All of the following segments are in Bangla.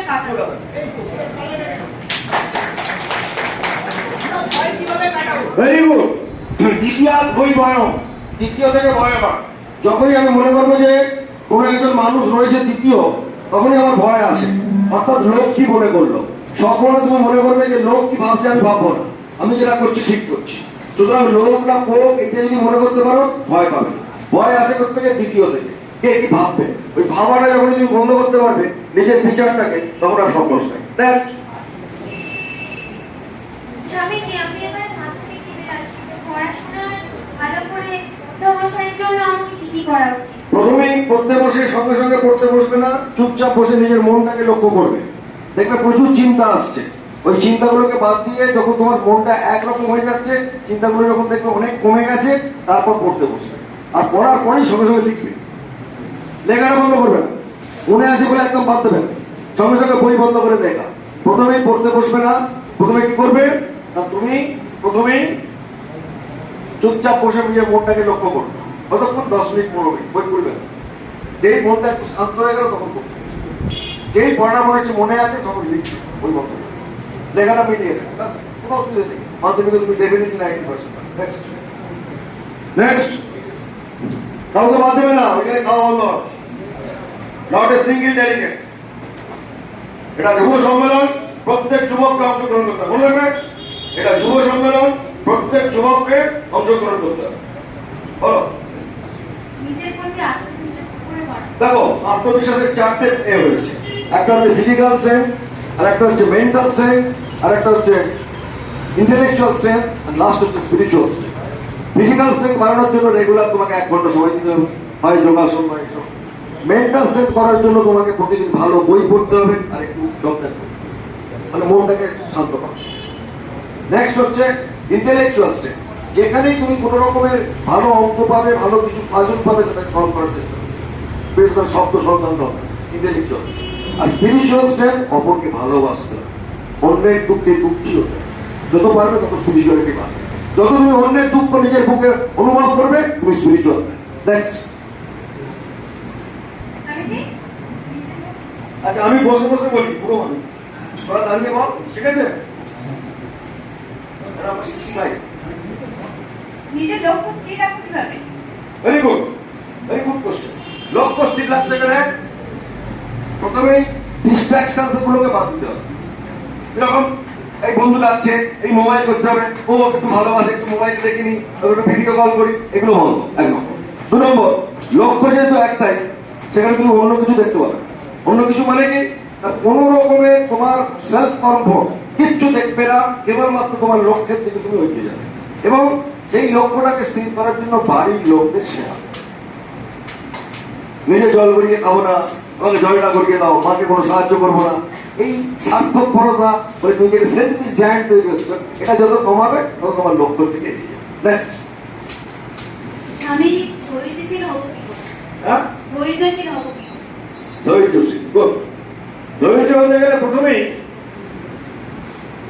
কাটাবো। Very good. দ্বিতীয় বই ভয়, দ্বিতীয় থেকে ভয় আমার যখনই আমি মনে করবো যে কোনো একজন মানুষ রয়েছে দ্বিতীয়, তখনই আমার ভয় আসে। অর্থাৎ লোক কি মনে করলো, সবসময় তুমি মনে করবে যে লোক কি ভাবছে আমি ভাববো না, আমি যেটা করছি ঠিক করছি। সুতরাং লোক না পোক এটা যদি মনে করতে পারো ভয় পাবে। ভয় আসে করতে গিয়ে দ্বিতীয় থেকে কে কি ভাববে, ওই ভাবাটা যখন তুমি বন্ধ করতে পারবে নিজের বিচারটাকে, তখন আর সমস্যা নেই। নেক্সট। স্বামীজি, আমি এবার মাধ্যমিক দিতে যাচ্ছি, পড়াশোনার ভালো করে অধ্যবসায়ের জন্য আমাকে কি কি করা উচিত? প্রথমেই পড়তে বসে সঙ্গে সঙ্গে পড়তে বসবে না, চুপচাপ বসে নিজের মনটাকে লক্ষ্য করবে। দেখবে প্রচুর চিন্তা আসছে, ওই চিন্তাগুলোকে বাদ দিয়ে যখন তোমার মনটা একরকম হয়ে যাচ্ছে, চিন্তাগুলো যখন দেখবে অনেক কমে গেছে, তারপর পড়তে বসবে। আর পড়ার পরেই সঙ্গে সঙ্গে লিখবে, লেখাটা বন্ধ করবে না। মনে আছে বলে একদম বাদ দেবে, সঙ্গে সঙ্গে বই বন্ধ করে দেখা। প্রথমেই পড়তে বসবে না, প্রথমে কি করবে না, তুমি প্রথমেই চুপচাপ বসে নিজের মনটাকে লক্ষ্য করবে। কতক্ষণ? 10 মিনিট 15 মিনিট বই পড়বে না। যেই মনটা একটু শান্ত হয়ে গেল তখন পড়তে বসবে। যেই পড়া মনে হচ্ছে মনে আছে তখন লিখবে, বই বন্ধ করবে, লেখাটা মিলিয়ে দেবে, ব্যাস, কোনো অসুবিধা নেই। মাধ্যমিকে তুমি ডেফিনেটলি 90%। নেক্সট। নেক্সট। কাউকে বাদ দেবে না, ওইখানে খাওয়া বন্ধ। Not a single delegate. এটা যুব সম্মেলন, প্রত্যেক যুবককে অংশগ্রহণ করতে হবে। মনে রাখবে, এটা যুব সম্মেলন, প্রত্যেক যুবককে অংশগ্রহণ করতে হবে। বলো। নিজের প্রতি আত্মবিশ্বাস করে করা। দেখো, আত্মবিশ্বাসের 4টে এ হয়েছে। একটা হচ্ছে ফিজিক্যাল স্ট্রেংথ, আর একটা হচ্ছে মেন্টাল স্ট্রেংথ, আর একটা হচ্ছে ইন্টেলেকচুয়াল স্ট্রেংথ, আর লাস্ট হচ্ছে স্পিরিচুয়াল স্ট্রেংথ। ফিজিক্যাল স্ট্রেংথ বাড়ানোর জন্য রেগুলার তোমাকে 1 ঘন্টা সময় দিতে হবে, হয় যোগাসন বা এসব। মেন্টাল স্ট্রেংথ করার জন্য তোমাকে প্রতিদিন ভালো বই পড়তে হবে আর একটু যত্নের করতে হবে, মানে মনটাকে শান্ত করা। নেক্সট হচ্ছে ইন্টেলেকচুয়াল স্ট্রেংথ, যেখানেই তুমি কোনো রকমের ভালো অঙ্ক পাবে, ভালো কিছু পাজল পাবে, সেটা সলভ করার চেষ্টা করবে, বেশ করে শব্দ সন্ধান হবে। ইন্টেলেকচুয়াল। আর স্পিরিচুয়াল স্ট্রেংথ, অপরকে ভালোবাসতে হবে, অন্যের দুঃখে দুঃখী হতে হবে। যত পারবে তত স্পিরিচুয়ালিটি পাবে। যত তুমি অন্যের দুঃখ নিজের বুকে অনুভব করবে, তুমি স্পিরিচুয়াল। নেক্সট। স্বামীজি, আচ্ছা, আমি বসে বসে বলি, পুরো মানুষ তোরা দাঁড়িয়ে বল, ঠিক আছে? আমরা শিখছি ভাই। নিজের লক্ষ্য স্থির রাখতে হবে। Very good, very good question. লক্ষ্য স্থির রাখতে গেলে প্রথমেই ডিস্ট্রাকশনস গুলোকে বাদ দিতে হবে। এরকম এই বন্ধু লাগছে, এই মোবাইল করতে হবে, ও একটু ভালোবাসে, একটু মোবাইল দেখে নি, একটু ভিডিও কল করি, এগুলো বন্ধ। 1 নম্বর। 2 নম্বর, লক্ষ্য যেহেতু একটাই, সেখানে তুমি অন্য কিছু দেখতে পাবে। অন্য কিছু মানে কি, কোন রকমের তোমার সেলফ কমফোর্ট কিচ্ছু দেখবে না, কেবলমাত্র তোমার লক্ষ্যের দিকে তুমি এগিয়ে যাবে। এবং সেই লক্ষ্যটাকে স্থির করার জন্য বাড়ির লোকদের সেবা। নিজে জল গড়িয়ে খাবো না, আমাকে জলটা গড়িয়ে দাও, মাকে কোনো সাহায্য করবো না, এই স্বার্থপরতা, ওই নিজের সেলফিশ জায়ান্ট তৈরি হচ্ছে, এটা যত কমাবে তত তোমার লক্ষ্য থেকে এগিয়ে যাবে। নেক্সট। আমি ধৈর্যশীল হব কি করে? হ্যাঁ, ধৈর্যশীল হব কি করে? ধৈর্যশীল। গুড। ধৈর্য হতে গেলে প্রথমেই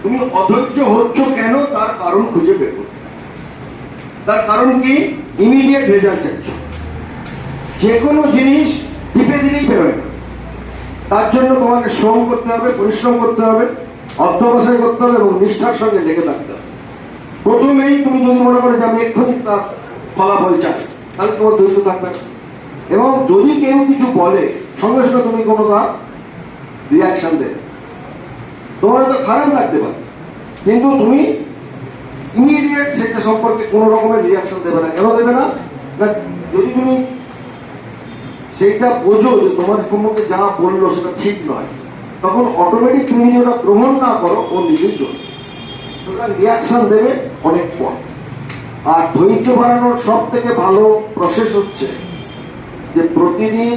তুমি অধৈর্য হচ্ছ কেন তার কারণ খুঁজে বের করতে। তার কারণ কি? ইমিডিয়েট রেজাল্ট চাইছ। যে কোনো জিনিস টিপে দিলেই বেরোয় না, তার জন্য তোমাকে শ্রম করতে হবে, পরিশ্রম করতে হবে, অধ্যবসায় করতে হবে এবং নিষ্ঠার সঙ্গে লেগে থাকতে হবে। প্রথমেই তুমি যদি মনে করো যে আমি এক্ষুনি তার ফলাফল চাই, তাহলে তোমার ধৈর্য থাকবে না। এবং যদি কেউ কিছু বলে, সঙ্গে সঙ্গে তুমি কোনো তার রিয়াকশন দেবে। তোমার তো খারাপ লাগতে পারে, কিন্তু তুমি ইমিডিয়েট সেটা সম্পর্কে কোনো রকমের রিয়াকশন দেবে না। কেন দেবে না? যদি তুমি সেইটা বোঝো যে তোমার সম্পর্কে যা বললো সেটা ঠিক নয়, তখন অটোমেটিক তুমি যদি ওটা গ্রহণ না করো, ও নিজেই চলবে। সুতরাং রিয়াকশন দেবে অনেক পর। আর ধৈর্য বাড়ানোর সব থেকে ভালো প্রসেস হচ্ছে যে প্রতিদিন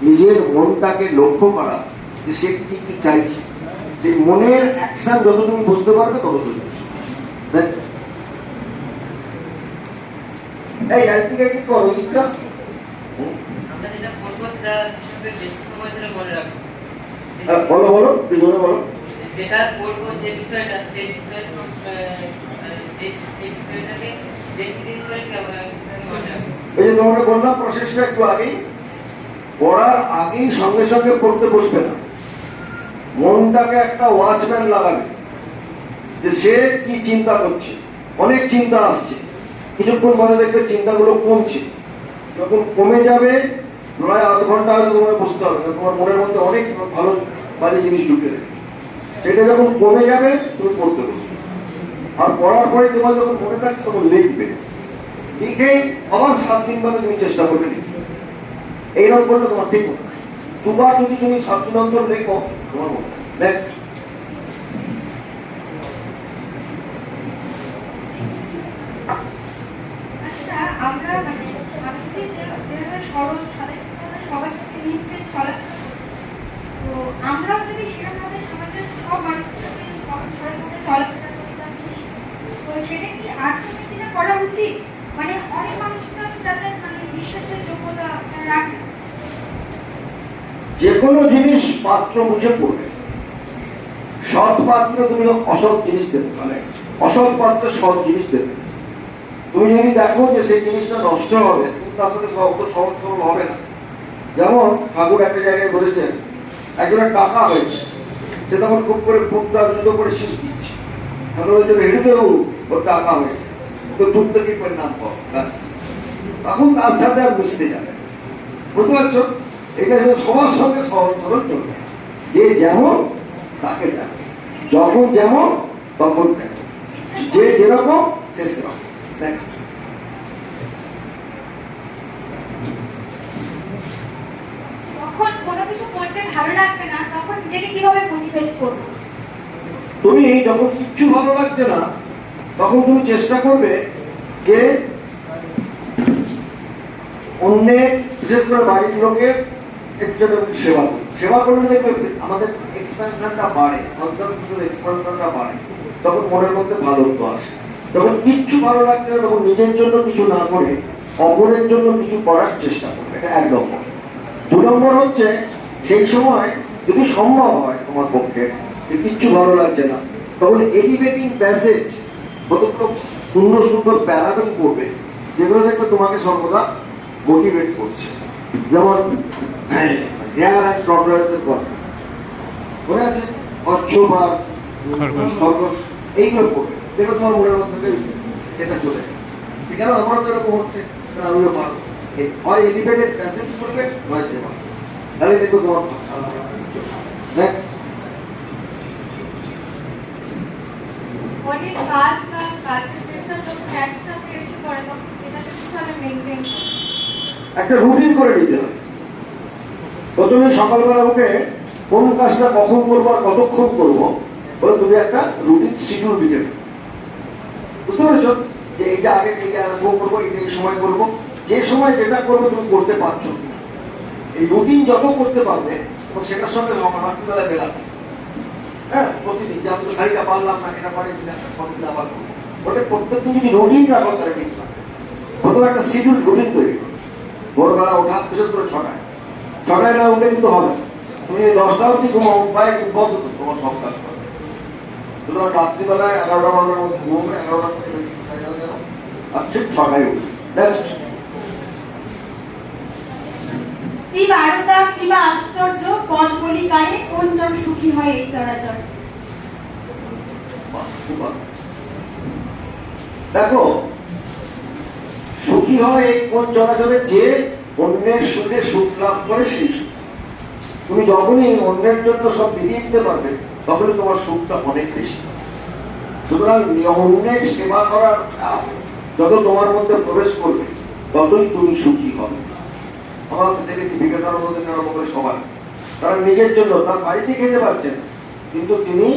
নিজের মনটাকে লক্ষ্য করা, যে সে কি কি চাইছে। সেই মনের অ্যাকশন যত তুমি বুঝতে পারবে তত ধৈর্য। এই আইটিকে কি করো দিকটা? আমরা যেটা পড়বো সেটা বেশি সময় ধরে মনে রাখবো। বলো বলো, কি জন্য বলো? যেটা পড়বো যে বিষয়টা, সেই বিষয়টাকে বেশি দিন ধরে মনে রাখবো। এই যে তোমাকে বললাম প্রসেসটা একটু আগেই, পড়ার আগেই সঙ্গে সঙ্গে পড়তে বসবে না। মনটাকে একটা ওয়াচম্যান লাগাবে, যে সে কি চিন্তা করছে। অনেক চিন্তা আসছে, কিছুক্ষণ পরে দেখবে চিন্তাগুলো কমছে। যখন কমে যাবে, প্রায় আধ ঘন্টা হয়তো তোমার বসতে হবে, তোমার মনের মধ্যে অনেক ভালো বাজে জিনিস ঢুকে দেবে। সেটা যখন কমে যাবে তুমি পড়তে বসবে, আর পড়ার পরে তোমার যখন মনে থাকবে তখন লিখবে। লিখে আবার 7 দিন বাদে তুমি চেষ্টা করবে লিখতে। এইরকম করলে তোমার ঠিক হবে। দুবার যদি তুমি 7 দিন অন্তর লেখো তোমার মনে থাকবে। নেক্সট। আচ্ছা, আমরা মানে আমি যেভাবে সরল সাথে সবার সাথে মিশতে চলাফেরা করি, তো আমরাও যদি সেরকমভাবে সমাজের সব মানুষের সাথে সরলভাবে চলাফেরা করি বা মিশি, তো সেটা কি আর্থনীতিটা করা উচিত? মানে অনেক মানুষরা আছে তাদের মানে বিশ্বাসের যোগ্যতা রাখে। যে কোনো জিনিস পাত্র বুঝে পড়বে। সৎ পাত্রে তুমি অসৎ জিনিস দেবে, মানে অসৎ পাত্রে সৎ জিনিস দেবে। তুমি যদি দেখো যে সেই জিনিসটা নষ্ট হবে, তুমি তার সাথে অত সহজ সরল হবে না। যেমন ঠাকুর একটা জায়গায় বলেছেন, একজনের টাকা হয়েছে, সে তখন খুব করে পুটটা জুতো করে শীষ দিচ্ছে। তাহলে বলছে হেঁটেও ওর টাকা হয়েছে, তো দূর থেকে পরিণাম পাও, ব্যাস। তখন তার সাথে আর মিশতে যাবে। বুঝতে পারছো? এটা যেন সবার সঙ্গে সহজ সরল চলবে। যে যেমন তাকে দেখে, যখন যেমন তখন দেখে, যে যেরকম সে সেরকম। নেক্সট। যখন কোনো কিছু করতে ভালো লাগবে না, তখন নিজেকে কিভাবে মোটিভেট করবো? তুমি যখন কিচ্ছু ভালো লাগছে না, তখন তুমি চেষ্টা করবে যে অন্যের, বিশেষ করে বাড়ির লোকের একটু সেবা করি। সেবা করলে দেখবে আমাদের এক্সপেনশনটা বাড়ে, কনসাসনেসের এক্সপেনশনটা বাড়ে, তখন মনের মধ্যে ভালোত্ব আসে। যখন কিচ্ছু ভালো লাগছে না, তখন নিজের জন্য কিছু না করে অপরের জন্য কিছু করার চেষ্টা করবে। এটা 1 নম্বর। 2 নম্বর হচ্ছে, সেই সময় যদি সম্ভব হয় তোমার পক্ষে যে কিচ্ছু ভালো লাগছে না, তখন এলিভেটিং প্যাসেজ, কতগুলো সুন্দর সুন্দর প্যারা তুমি পড়বে, যেগুলো দেখবে তোমাকে সর্বদা মোটিভেট করছে। যেমন হেয়ার অ্যান্ড প্রবলেমের কথা মনে আছে, কচ্ছপ আর খরগোশ, এইগুলো পড়বে, দেখো তোমার মনের মধ্যে এটা চলে যাবে। কেন আমারও তো এরকম হচ্ছে, আমিও পারবো। হয় এলিভেটেড প্যাসেজ করবে, নয় সেবা, তাহলে দেখো তোমার। নেক্সট। অনেক কাজ বা কাজের প্রেশার যখন একসাথে এসে পড়ে, তখন সেটাকে কিভাবে মেনটেন? একটা রুটিন করে নিতে হবে। প্রথমে সকালবেলা উঠে কোন কাজটা কখন করবো আর কতক্ষণ করবো, বলে তুমি একটা রুটিন শিডিউল দিতে হবে। বুঝতে পেরেছো? যে এইটা আগে এইটা করবো, এইটা এই সময় করবো, যে সময় যেটা করবো তুমি করতে পারছো। এই রুটিন যত করতে পারবে, এবং সেটার সঙ্গে রাত্রিবেলা বেরাবে। হ্যাঁ, প্রতিদিন যে আমি তো শাড়িটা পারলাম না, এটা পারেছি না, প্রতিদিন আবার করবো। ওটা প্রত্যেকদিন যদি রুটিন রাখো, তাহলে ঠিক না। প্রথমে একটা শিডিউল রুটিন তৈরি করো। ভোরবেলা ওঠা, বিশেষ করে 6টায় না উঠলে কিন্তু হবে। তুমি 10টা অব্দি ঘুমাও, বাইক ইম্পসিবল তোমার সব কাজ করা। সুতরাং রাত্রিবেলায় 11টা-12টার মধ্যে ঘুমবে, 11টার মধ্যে আর ঠিক 6টায় উঠবে। নেক্সট। এই বারতা কিংবা আশ্চর্য পদ বলিকায় কোনজন সুখী হয় এই চরাচর? দেখো, সুখী হয় এই কোন চরাচরে, যে অন্যের সুখে সুখ লাভ করে সেই সুখ। তুমি যখনই অন্যের জন্য সব বিধিয়ে দিতে পারবে, তখনই তোমার সুখটা অনেক বেশি। সুতরাং অন্যের সেবা করার যত তোমার মধ্যে প্রবেশ করবে, ততই তুমি সুখী হবে। আমরা দেখেছি বিবেকানন্দ করে সবাই, তারা নিজের জন্য তার বাড়িতে খেতে পারছেন, কিন্তু তিনি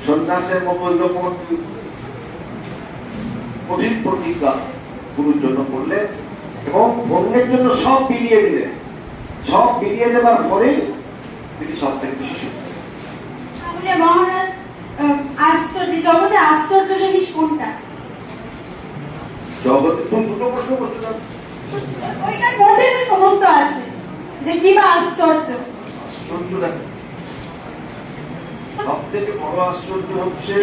সন্ন্যাসের মতো এরকম কঠিন প্রতিজ্ঞা গুরুর জন্য করলেন, এবং অন্যের জন্য সব বিলিয়ে দিলেন। সব বিলিয়ে দেওয়ার পরেই তিনি সব থেকে বেশি সুখী। তাহলে মহারাজ, আশ্চর্য জগতে আশ্চর্য জিনিস কোনটা? জগতে তুমি দুটো প্রশ্ন করছো না? ওইটার মধ্যে তো সমস্ত আছে, যে কি বা আশ্চর্য। আশ্চর্য দেখো, সব থেকে বড় আশ্চর্য হচ্ছে,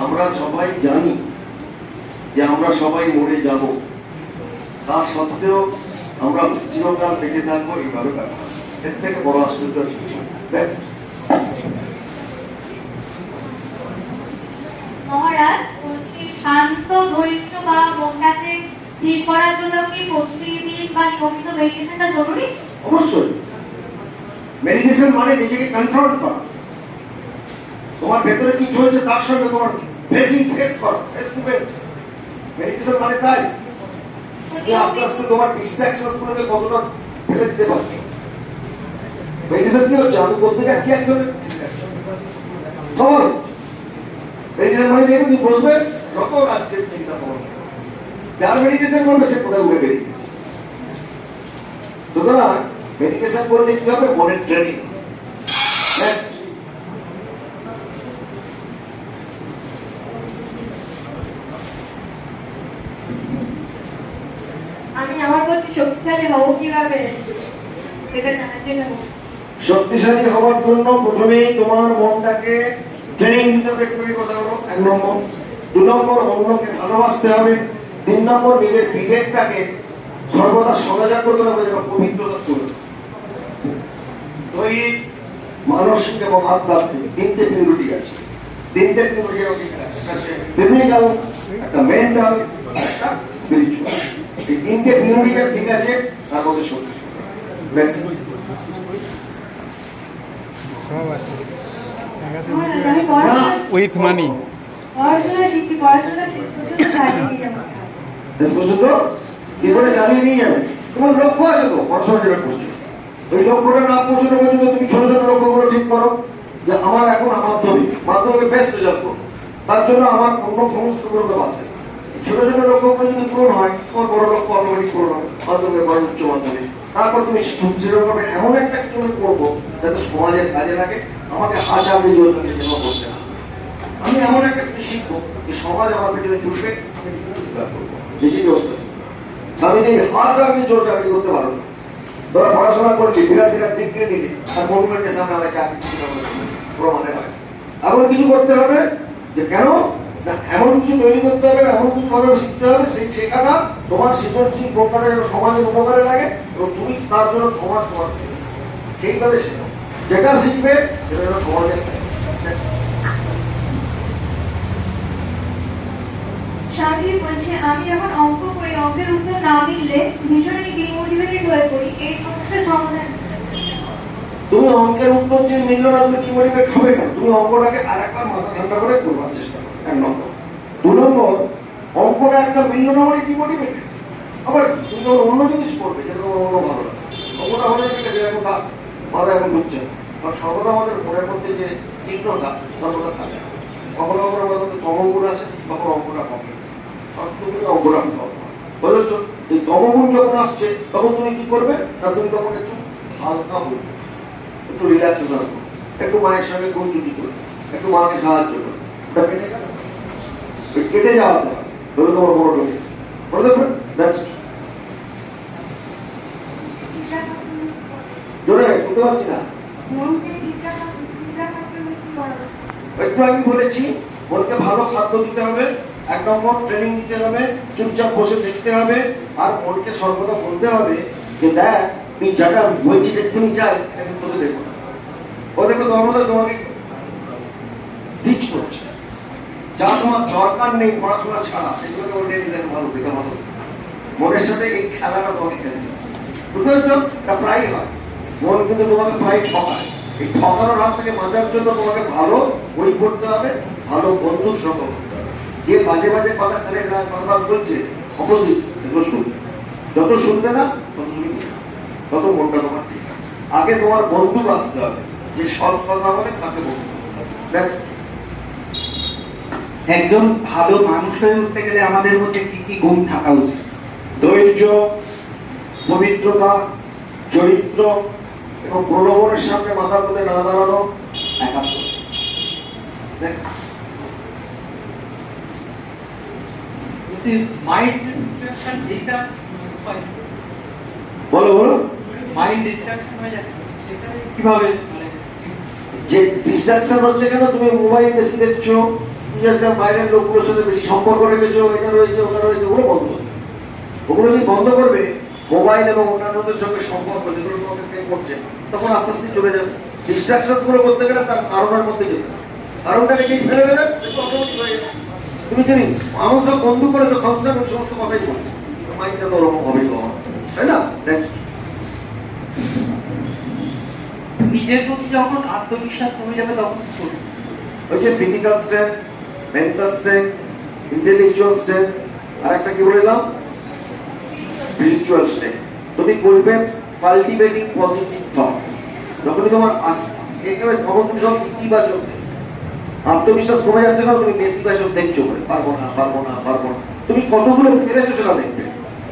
আমরা সবাই জানি যে আমরা সবাই মরে যাব, তা সত্ত্বেও আমরা চিরকাল বেঁচে থাকবো, এইভাবে ব্যাপার। এর থেকে বড় আশ্চর্য। জন্য কি প্রতিদিন বা নিয়মিত মেডিটেশনটা জরুরি? অবশ্যই। মেডিটেশন মানে নিজেকে কনফ্রন্ট করা, তোমার ভেতরে কি চলছে তার সঙ্গে তোমার ফেস করা, ফেস টু ফেস। মেডিটেশন মানে তাই যে আস্তে আস্তে তোমার ডিস্ট্রাকশন গুলোকে কতটা ফেলে দিতে পারছো। মেডিটেশন কি হচ্ছে, আমি বলতে যাচ্ছি একজনের ডিস্ট্রাকশন। মেডিটেশন মানে দেখে তুমি বসবে, যত রাজ্যের চিন্তা করবে, যার মেডিটেশন করবে সে কোথায় উঠে বেরিয়ে। সুতরাং মেডিটেশন করে নিতে হবে মনের ট্রেনিং। আমি আমার প্রতি শক্তিশালী হব কিভাবে এটা জানার জন্য। শক্তিশালী হওয়ার জন্য প্রথমেই তোমার মনটাকে ট্রেনিং দিতে হবে। একটু কথা বলো, 1 নম্বর। 2 নম্বর, অন্যকে ভালোবাসতে হবে। 3 নম্বর, নিজের বিবেকটাকে সর্বদা সজাগ করতে হবে, যেন পবিত্রতা চলে। দৈহিক, মানসিক এবং আধ্যাত্মিক 3টে পিউরিটি আছে। 3টে পিউরিটি আছে, একটা ফিজিক্যাল, একটা মেন্টাল, একটা স্পিরিচুয়াল। এই 3টে পিউরিটি ঠিক আছে, তার মধ্যে শক্তি। আমি পড়াশোনা উইথ মানি শিখছি, পড়াশোনা শিখতে চালিয়ে নিয়ে যাবো। শেষ পর্যন্ত কি করে চালিয়ে নিয়ে যাবে? তোমার লক্ষ্য আছে তো, পড়াশোনা যেটা করছো, ওই লক্ষ্যটা না পৌঁছানো পর্যন্ত তুমি ছোট ছোট লক্ষ্যগুলো ঠিক করো। যে আমার এখন মাধ্যমিকে বেস্ট রেজাল্ট করবো, তার জন্য আমার অন্য সমস্ত গুলোকে বাদ দেবে। ছোট ছোট লক্ষ্যগুলো যদি পূরণ হয়, তোমার বড় লক্ষ্য অটোমেটিক পূরণ হবে। মাধ্যমিক, বড় উচ্চ মাধ্যমিক, তারপর তুমি যেরকম এমন একটা কিছু করবো যাতে সমাজের কাজে লাগে। আমাকে হাজার জোর করে যেন করতে হবে, আমি এমন একটা কিছু শিখবো যে সমাজ আমার পেছনে ছুটবে, নিজেকে করতে হবে। আমি যে হাজার জোর চাকরি করতে পারবো না। তোরা পড়াশোনা করবি, বিরাট বিরাট ডিগ্রি নিলি, আর গভর্নমেন্টের সামনে আমার চাকরি প্রমাণে হয়। এমন কিছু করতে হবে যে কেন না, এমন কিছু তৈরি করতে হবে, এমন কিছু ভাবে শিখতে হবে, সেই শেখাটা তোমার সৃজনশীল প্রকারে সমাজের উপকারে লাগে, এবং তুমি তার জন্য সমাজ তোমার সেইভাবে শেখো। যেটা শিখবে সেটা যেন সমাজের শাকিব বলছে, আমি যখন অঙ্ক করি, অঙ্কের উত্তর না মিললে ভীষণই ডিমোটিভেটেড হয়ে পড়ি, এই সমস্যার সমাধান। তুমি অঙ্কের উত্তর যে মিলল না, তুমি কি মোটিভেট হবে না? তুমি অঙ্কটাকে আর একবার মাথা ঠান্ডা করে করবার চেষ্টা করো, 1 নম্বর। 2 নম্বর, অঙ্কটা একটা মিলল না মানে কি মোটিভেট। আবার তুমি যখন অন্য জিনিস করবে যেটা তোমার অন্য ভালো লাগে, অঙ্কটা ভালো লাগে, ঠিক আছে, এখন মাথা এখন ঢুকছে না। কারণ সর্বদা আমাদের মনের মধ্যে যে তীক্ষ্ণতা সর্বদা থাকে। কখনো কখনো আমাদের মধ্যে তমগুণ আছে, কখনো অঙ্কটা কমে, তুমি অঙ্কটা কম বলেছ। এই তমগুণ যখন আসছে তখন তুমি কি করবে না, তুমি তখন একটু হালকা বলবে, একটু রিল্যাক্স থাকবো, একটু মায়ের সঙ্গে গুঞ্জুটি করবে, একটু মাকে সাহায্য করবে। কেটে যাওয়াতে হবে, ধরে তোমার বড় ঢোকে বলে দেখবেন জোরে বুঝতে পারছি না। একটু আমি বলেছি, মনকে ভালো খাদ্য দিতে হবে, 1 নম্বর ট্রেনিং দিতে হবে, চুপচাপ বসে দেখতে হবে, আর মনকে সর্বদা বলতে হবে যে দেখ তুই যাটা বলছি যে তুমি চাই এখন তোকে দেখো না, ও দেখো তোমাকে টিচ করছে। যা তোমার দরকার নেই পড়াশোনা ছাড়া, সেগুলোকে বলে দিলেন ভালো দেখে ভালো, মনের সাথে এই খেলাটা তোমাকে খেলে বুঝতে পারছো? এটা প্রায় হয়, মন কিন্তু তোমাকে প্রায় ঠকায়। এই ঠকানোর হাত থেকে বাঁচার জন্য তোমাকে ভালো বই পড়তে হবে, ভালো বন্ধুর সঙ্গে করতে হবে। যে বাজে বাজে কথা কানে কথা বলছে অপোজিট, সেগুলো শুনবে। যত শুনবে না তত মনটা তোমার ঠিক আছে। আগে তোমার বন্ধু বাঁচতে হবে, যে সৎ কথা বলে তাকে বন্ধু। একজন ভালো মানুষ হয়ে উঠতে গেলে আমাদের মধ্যে কি কি গুণ থাকা উচিত? ধৈর্য, পবিত্রতা, চরিত্র এবং প্রলোভনের সামনে মাথা তুলে না দাঁড়ানো, একাত্ম। মাইন্ড ডিস্ট্রাকশন, এটা বলো বলো, মাইন্ড ডিস্ট্রাকশন হয়ে যাচ্ছে, সেটা কিভাবে মানে যে ডিস্ট্রাকশন হচ্ছে কেন? তুমি মোবাইল বেশি দেখছো, তুমি একটা বাইরের লোকগুলোর সাথে বেশি সম্পর্ক রেখেছো, এটা রয়েছে ওটা রয়েছে, ওগুলো বন্ধ করবে। ওগুলো যদি বন্ধ করবে, মোবাইল এবং অন্যান্যদের সঙ্গে সম্পর্ক যেগুলো তোমাকে করছে, তখন আস্তে আস্তে চলে যাবে। ডিস্ট্রাকশন গুলো করতে গেলে তার কারণের মধ্যে যেতে হবে, কারণটাকে কি ফেলে দেবে, অটোমেটিক হয়ে যাবে। তুমি জানি মানুষ বন্ধু করে তো কনস্ট্যান্ট ওই সমস্ত কথাই বলছে, মাইন্ডটা তো ওরকম হবেই তোমার, তাই না? নেক্সট। নিজের প্রতি যখন আত্মবিশ্বাস কমে যাবে তখন কি করবে? ওই যে physical strength, mental strength, intellectual strength, আর একটা কি বললাম, স্পিরিচুয়াল স্ট্রেংথ। তুমি করবে কাল্টিভেটিং পজিটিভ থট। যখনই তোমার একেবারে তখন তুমি সব ইতিবাচক, আত্মবিশ্বাস কমে যাচ্ছে না, তুমি নেতিবাচক দেখছো বলে পারবো না পারবো না পারবো না। তুমি কতগুলো পেরেছো সেটা দেখবে,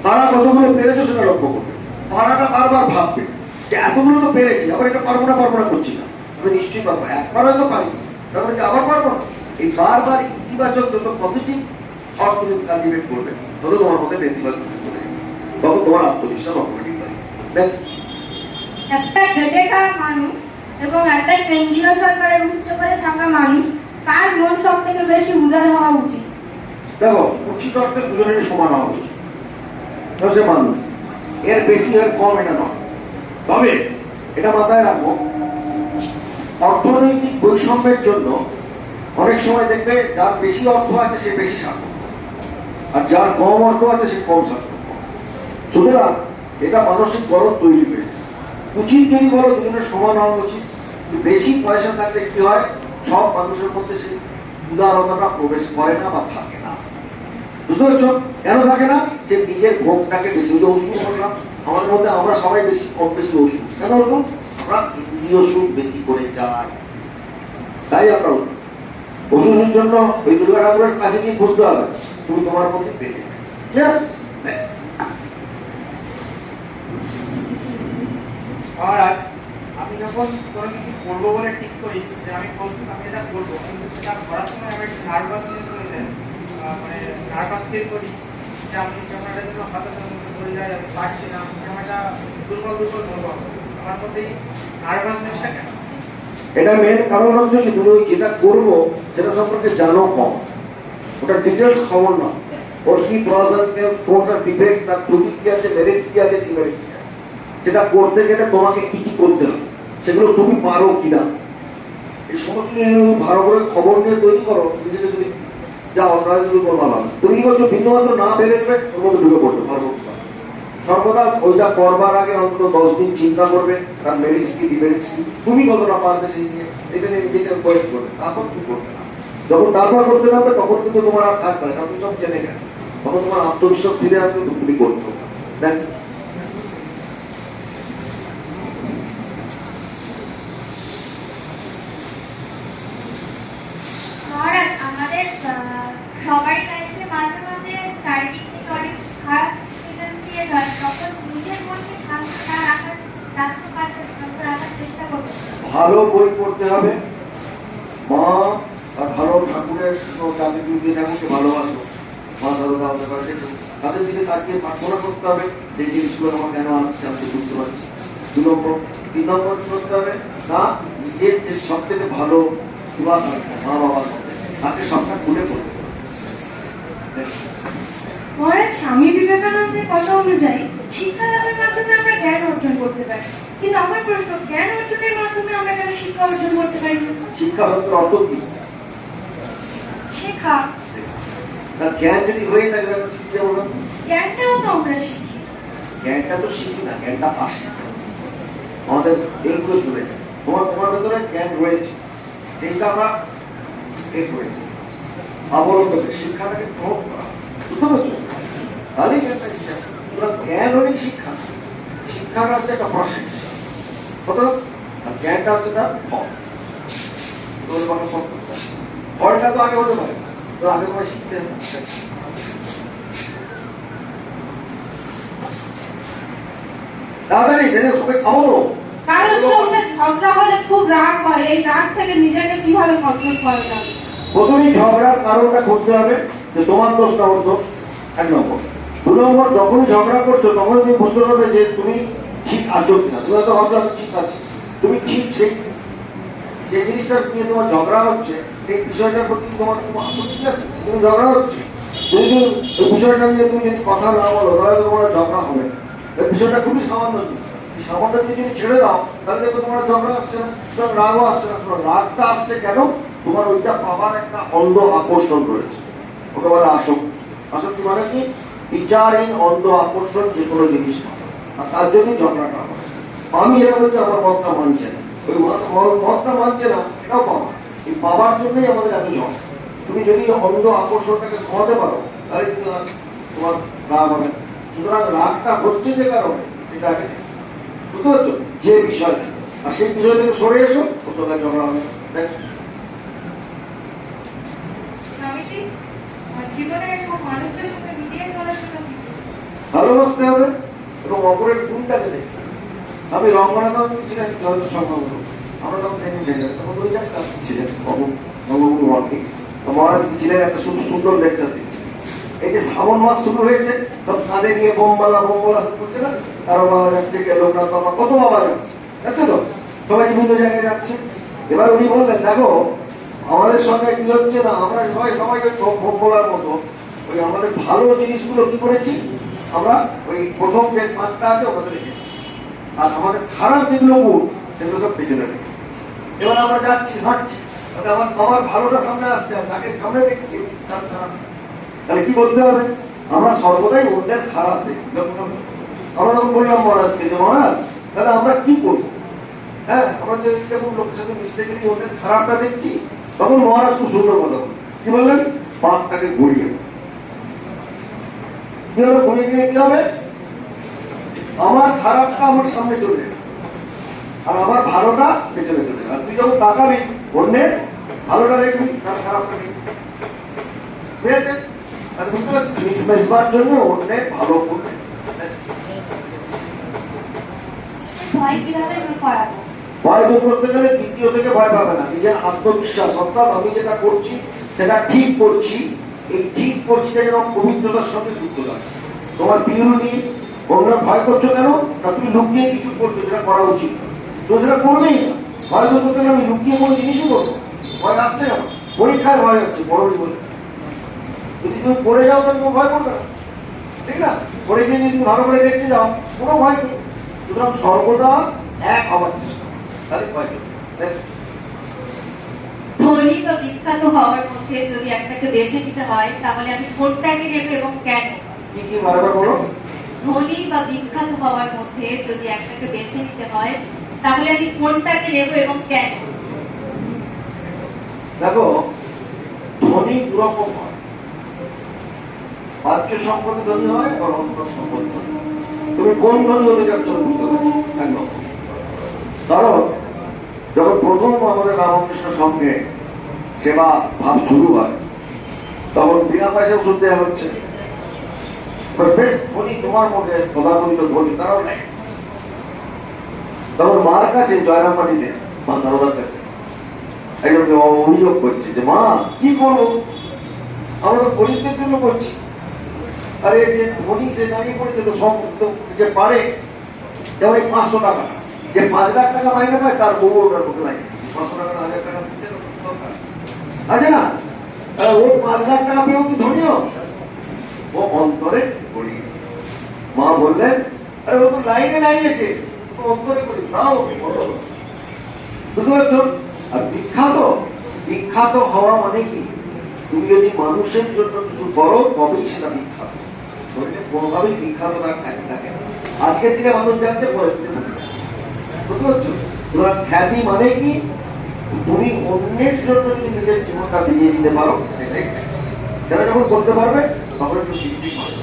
তারা কতগুলো পেরেছো সেটা লক্ষ্য করবে, পারাটা বারবার ভাববে যে এতগুলো তো পেরেছি, আবার এটা পারবো না করছি না, আমি নিশ্চয়ই পারবো, একবার হয়তো পারি, তারপরে কি আবার পারবো না। এই বারবার ইতিবাচক যত পজিটিভ থট তুমি কাল্টিভেট করবে, তত তোমার মধ্যে নেতিবাচক চলে যাবে, তখন তোমার আত্মবিশ্বাস অটোমেটিক বাড়বে। নেক্সট। একটা খেটে খাওয়া মানুষ এবং একটা কেন্দ্রীয় সরকারের উচ্চ পদে থাকা মানুষ, কার মন সব থেকে বেশি উদার হওয়া উচিত? দেখো, উচিত অর্থে দুজনের সমান হওয়া উচিত, সে মানুষ, এর বেশি এর কম এটা নয়। তবে এটা মাথায় রাখবো, অর্থনৈতিক বৈষম্যের জন্য অনেক সময় দেখবে যার বেশি অর্থ আছে সে বেশি স্বার্থপর, আর যার কম অর্থ আছে সে কম স্বার্থপর। সুতরাং এটা মানসিক গরম তৈরি করে। উচিত যদি বলো দুজনের সমান হওয়া উচিত, বেশি পয়সা থাকলে কি হয়, সব মানুষের মধ্যে সেই উদারতাটা প্রবেশ করে না বা থাকে না। বুঝতে পারছো কেন থাকে না? যে নিজের ভোগটাকে বেশি, ওই যে ওষুধ বললাম, আমাদের মধ্যে আমরা সবাই বেশি কম বেশি ওষুধ, কেন ওষুধ? আমরা ইন্দ্রিয় সুখ বেশি করে চাই, তাই আমরা ওষুধের জন্য ওই দুর্গা ঠাকুরের কাছে গিয়ে খুঁজতে হবে, তুমি তোমার মধ্যে পেয়ে যাবে। আর আমি যখন কোনো কিছু করবো বলে ঠিক করি যে আমি প্রস্তুত, আমি এটা করবো, কিন্তু সেটা করার সময় আমি একটু নার্ভাসনেস হয়ে যায়, মানে নার্ভাস ফিল করি যে আমি ক্যামেরাটার জন্য হতাশার মধ্যে পড়ে যাই, আমি পারছি না, ক্যামেরাটা দুর্বল অনুভব, আমার মধ্যে এই নার্ভাসনেসটা কেন? এটা মেন কারণ হচ্ছে যে তুমি যেটা করবো সেটা সম্পর্কে জানো কম, ওটা ডিটেলস খবর না, ওর কি প্রস এন্ড কনস, কোনটা ডিফেক্টস, তার ত্রুটি কি আছে, মেরিটস কি আছে, ডিমেরিটস কি আছে, সেটা করতে গেলে তোমাকে কি কি করতে হবে, সেগুলো তুমি পারো কিনা, এই সমস্ত ভালো করে খবর নিয়ে তৈরি করো। নিজেকে যদি যাও তাহলে যদি করবো ভালো, তুমি কি করছো বিন্দুমাত্র না বেরোবে ওর মধ্যে ঢুকে পড়তে পারবো। সর্বদা ওইটা করবার আগে অন্তত 10 দিন চিন্তা করবে তার মেরিটস কি ডিমেরিটস কি, তুমি কতটা পারবে সেই নিয়ে, সেটা নিয়ে নিজেকে প্রয়োগ করবে, তারপর তুমি করবে না। যখন তারপর করতে পারবে তখন কিন্তু তোমার আর থাকবে না, কারণ তুমি সব জেনে গেলে, তখন তোমার আত্মবিশ্বাস ফিরে আসবে, তুমি করতে হবে। মহারাজ, আমাদের সবারই লাইফে মাঝে মাঝে চারিদিক থেকে অনেক খারাপ সিচুয়েশন ক্রিয়েট হয়, তখন নিজের মনকে শান্ত রাখার চেষ্টা করবে। ভালো বই পড়তে হবে, মা আর ভালো ঠাকুরের কাছে দিয়ে ঠাকুরকে ভালোবাসো, মা সারদা তাদের দিকে তাকিয়ে প্রার্থনা করতে হবে, যে জিনিসগুলো আমার কেন আসছে আমি বুঝতে পারছি। 2 নম্বর, 3 নম্বর করতে হবে না, নিজের যে সব থেকে ভালো সুবাস আছে মা বাবার মধ্যে, তাকে সবটা খুলে পড়তে হবে। মহারাজ, স্বামী বিবেকানন্দের কথা অনুযায়ী শিক্ষা লাভের মাধ্যমে আমরা জ্ঞান অর্জন করতে পারি, কিন্তু আমার প্রশ্ন, জ্ঞান অর্জনের মাধ্যমে আমরা কেন শিক্ষা অর্জন করতে পারি না? শিক্ষা শব্দের অর্থ কি? শেখা। জ্ঞান যদি হয়ে থাকে তাহলে শিখতে যাবো না? জ্ঞানটাও তো আমরা শিখি। জ্ঞানটা তো শিখি না, জ্ঞানটা আসে আমাদের এইগুলো চলে যায়। তোমার ভেতরে জ্ঞান রয়েছে, সেইটা আমরা আবরণ শিক্ষাটাকে গ্রহণ করা, বুঝতে পারছো? তাহলেই জ্ঞানটা শিক্ষা। জ্ঞান হলেই শিক্ষা, শিক্ষাটা হচ্ছে একটা প্রসেস, আর জ্ঞানটা হচ্ছে তার ফল। ফলটা তো আগে হতে পারে, তো আগে তোমার শিখতে হবে। তাড়াতাড়ি সবাই খাবো। কারোর সঙ্গে ঝগড়া হলে খুব রাগ হয়, এই রাগ থেকে নিজেকে কিভাবে কন্ট্রোল করা যাবে? প্রথমেই ঝগড়ার কারণটা খুঁজতে হবে যে তোমার দোষ না ওর দোষ, 1 নম্বর। 2 নম্বর, যখনই ঝগড়া করছো তখন তুমি বুঝতে পারবে যে তুমি ঠিক আছো কিনা। তুমি হয়তো ভাবছো আমি ঠিক আছি, তুমি ঠিক সেই যে জিনিসটা নিয়ে তোমার ঝগড়া হচ্ছে সেই বিষয়টার প্রতি তোমার আসক্তি আছে, তুমি ঝগড়া হচ্ছে, তুমি ওই বিষয়টা নিয়ে তুমি যদি কথা না বলো তাহলে তোমার ঝগড়া হবে না। এই বিষয়টা খুবই সামান্য জিনিস, এই সামান্য যদি ছেড়ে দাও তাহলে দেখো তোমার ঝগড়া আসছে না, তোমার রাগও আসছে না। তোমার রাগটা আসছে কেন? তোমার ওইটা পাবার একটা অন্ধ আকর্ষণ রয়েছে, ওকে বলে আসক্তি। আসক্তি মানে কি? বিচারহীন অন্ধ আকর্ষণ যে কোনো জিনিস না। আর তার জন্য ঝগড়াটা হয়। আমি এরা বলছি আমার মতটা মানছে না, ওই মতটা মানছে না, এটাও পাওয়া। এই পাওয়ার জন্যই আমাদের এত ঝগড়া। তুমি যদি অন্ধ আকর্ষণটাকে কমাতে পারো তাহলে তোমার রাগ হবে। সুতরাং রাগটা হচ্ছে যে কারণে সেটা আগে বুঝতে পারছো, যে বিষয়, আর সেই বিষয় থেকে সরে এসো, কোথাও ঝগড়া হবে। স্বামীজি, জীবনে সব মানুষদের সঙ্গে মিলিয়ে চলার জন্য কি করব? ভালোবাসতে হবে এবং অপরের গুণটাকে দেখতে হবে। আমি রঙ্গনাথন ছিলেন যত সম্ভব, আমরা তখন ট্রেনিং সেন্টার, তখন ওই জাস্ট ছিলেন বঙ্গবন্ধু মহারাজ। মহারাজ ছিলেন একটা সুন্দর লেকচার দিচ্ছেন। এই যে শ্রাবণ মাস শুরু হয়েছে, সব কাঁধে নিয়ে বোমবালা করছে না, কারো বাবা যাচ্ছে, কে লোকনাথ বাবা, কত বাবা যাচ্ছে, যাচ্ছে তো সবাই বিভিন্ন জায়গায় যাচ্ছে। এবার উনি বললেন, দেখো আমাদের সঙ্গে কি হচ্ছে না, আমরা সবাই বোমবালার মতো ওই আমাদের ভালো জিনিসগুলো কি করেছি, আমরা ওই প্রথম যে পাঁচটা আছে ওখানে রেখেছি, আর আমাদের খারাপ যেগুলো গুণ সেগুলো সব পেছনে রেখেছি। এবার আমরা যাচ্ছি, হাঁটছি, আমার ভালোটা সামনে আসছে, আর যাকে সামনে দেখছি তার খারাপ। তাহলে কি বলতে হবে, আমরা সর্বদাই অন্যের খারাপ দেখি। আমরা তখন বললাম মহারাজকে যে মহারাজ তাহলে আমরা কি করবো, হ্যাঁ আমরা যে যেমন লোকের সাথে মিশতে গেলে অন্যের খারাপটা দেখছি। তখন মহারাজ খুব সুন্দর কথা বললেন, কি বললেন, পাকটাকে ঘুরিয়ে, কি হলো ঘুরিয়ে গেলে কি হবে, আমার খারাপটা আমার সামনে চলে যাবে আর আমার ভালোটা পেছনে চলে যাবে। আর তুই যখন তাকাবি অন্যের ভালোটা দেখবি, তার খারাপটা দেখবি, ঠিক আছে? বুঝতে পারছিস, মিসবার জন্য অন্যের ভালো করবে। ভয় কিভাবে দূর করাবো? ভয় দূর করতে গেলে দ্বিতীয় থেকে ভয় পাবে না, নিজের আত্মবিশ্বাস, অর্থাৎ আমি যেটা করছি সেটা ঠিক করছি, এই ঠিক করছি যেন পবিত্রতার সঙ্গে যুক্ত থাকে। তোমার পিউরিটি, অন্য ভয় করছো কেন না, তুমি লুকিয়ে কিছু করছো যেটা করা উচিত, তো সেটা করবেই না। ভয় দূর করতে গেলে আমি লুকিয়ে কোনো জিনিসই করবো, ভয় আসছে কেন, পরীক্ষায় ভয় হচ্ছে বড় জীবনে। যদি তুমি পড়ে যাও তাহলে তুমি ভয় করবে না, ঠিক না? পড়ে গিয়ে যদি তুমি ভালো করে দেখতে যাও কোনো ভয় নেই। সুতরাং সর্বদা এক হওয়ার চেষ্টা, তাহলে ভয় করবে। ধনী বা বিখ্যাত হওয়ার মধ্যে যদি একটাকে বেছে নিতে হয় তাহলে আমি কোনটাকে নেব এবং কেন? কি কি বারবার বলো? ধনী বা বিখ্যাত হওয়ার মধ্যে যদি একটাকে বেছে নিতে হয় তাহলে আমি কোনটাকে নেব এবং কেন? দেখো, ধনী দুরকম হয়, বাহ্য সম্পদে ধনী হয় আর অন্তর সম্পদ ধনী। তুমি কোন ধনী হতে যাচ্ছ বুঝতে পারছি। ধরো যখন প্রথম আমাদের রামকৃষ্ণ সঙ্গে সেবা ভাব শুরু হয় তখন বিনা পয়সা ওষুধ দেওয়া হচ্ছে। বেশ ধনী তোমার মধ্যে তথাকথিত ধনী তারাও নেই। তখন মার কাছে জয়রামবাটিতে মা সারদার কাছে একজন অভিযোগ করছে যে মা কি করবো, আমরা তো গরিবদের জন্য করছি, আরে যে ধনী সে দাঁড়িয়ে পড়েছে তো সব যে পারে, যেমন 500 টাকা, যে 5 লাখ টাকা মাইনে পায় তার বউ ওটার মতো নাই, 500 টাকা 1000 টাকা দিতে আছে না, ও 5 লাখ টাকা পেয়েও কি ধনীও, ও অন্তরে করি। মা বললেন আরে ও তো লাইনে দাঁড়িয়েছে, তো অন্তরে করি নাও, বুঝতে পারছো? আর বিখ্যাত হওয়া মানে কি, তুমি যদি মানুষের জন্য কিছু করো তবেই সেটা বিখ্যাত, কোনোভাবেই বিখ্যাত থাকে না। আজকের দিনে মানুষ জানতে পরে বুঝতে পারছো? তোমার খ্যাতি মানে কি, তুমি অন্যের জন্য যদি নিজের জীবনটা বিলিয়ে দিতে পারো সেটাই খ্যাতি। যারা যখন করতে পারবে তখন একটু শিখতে পারবে।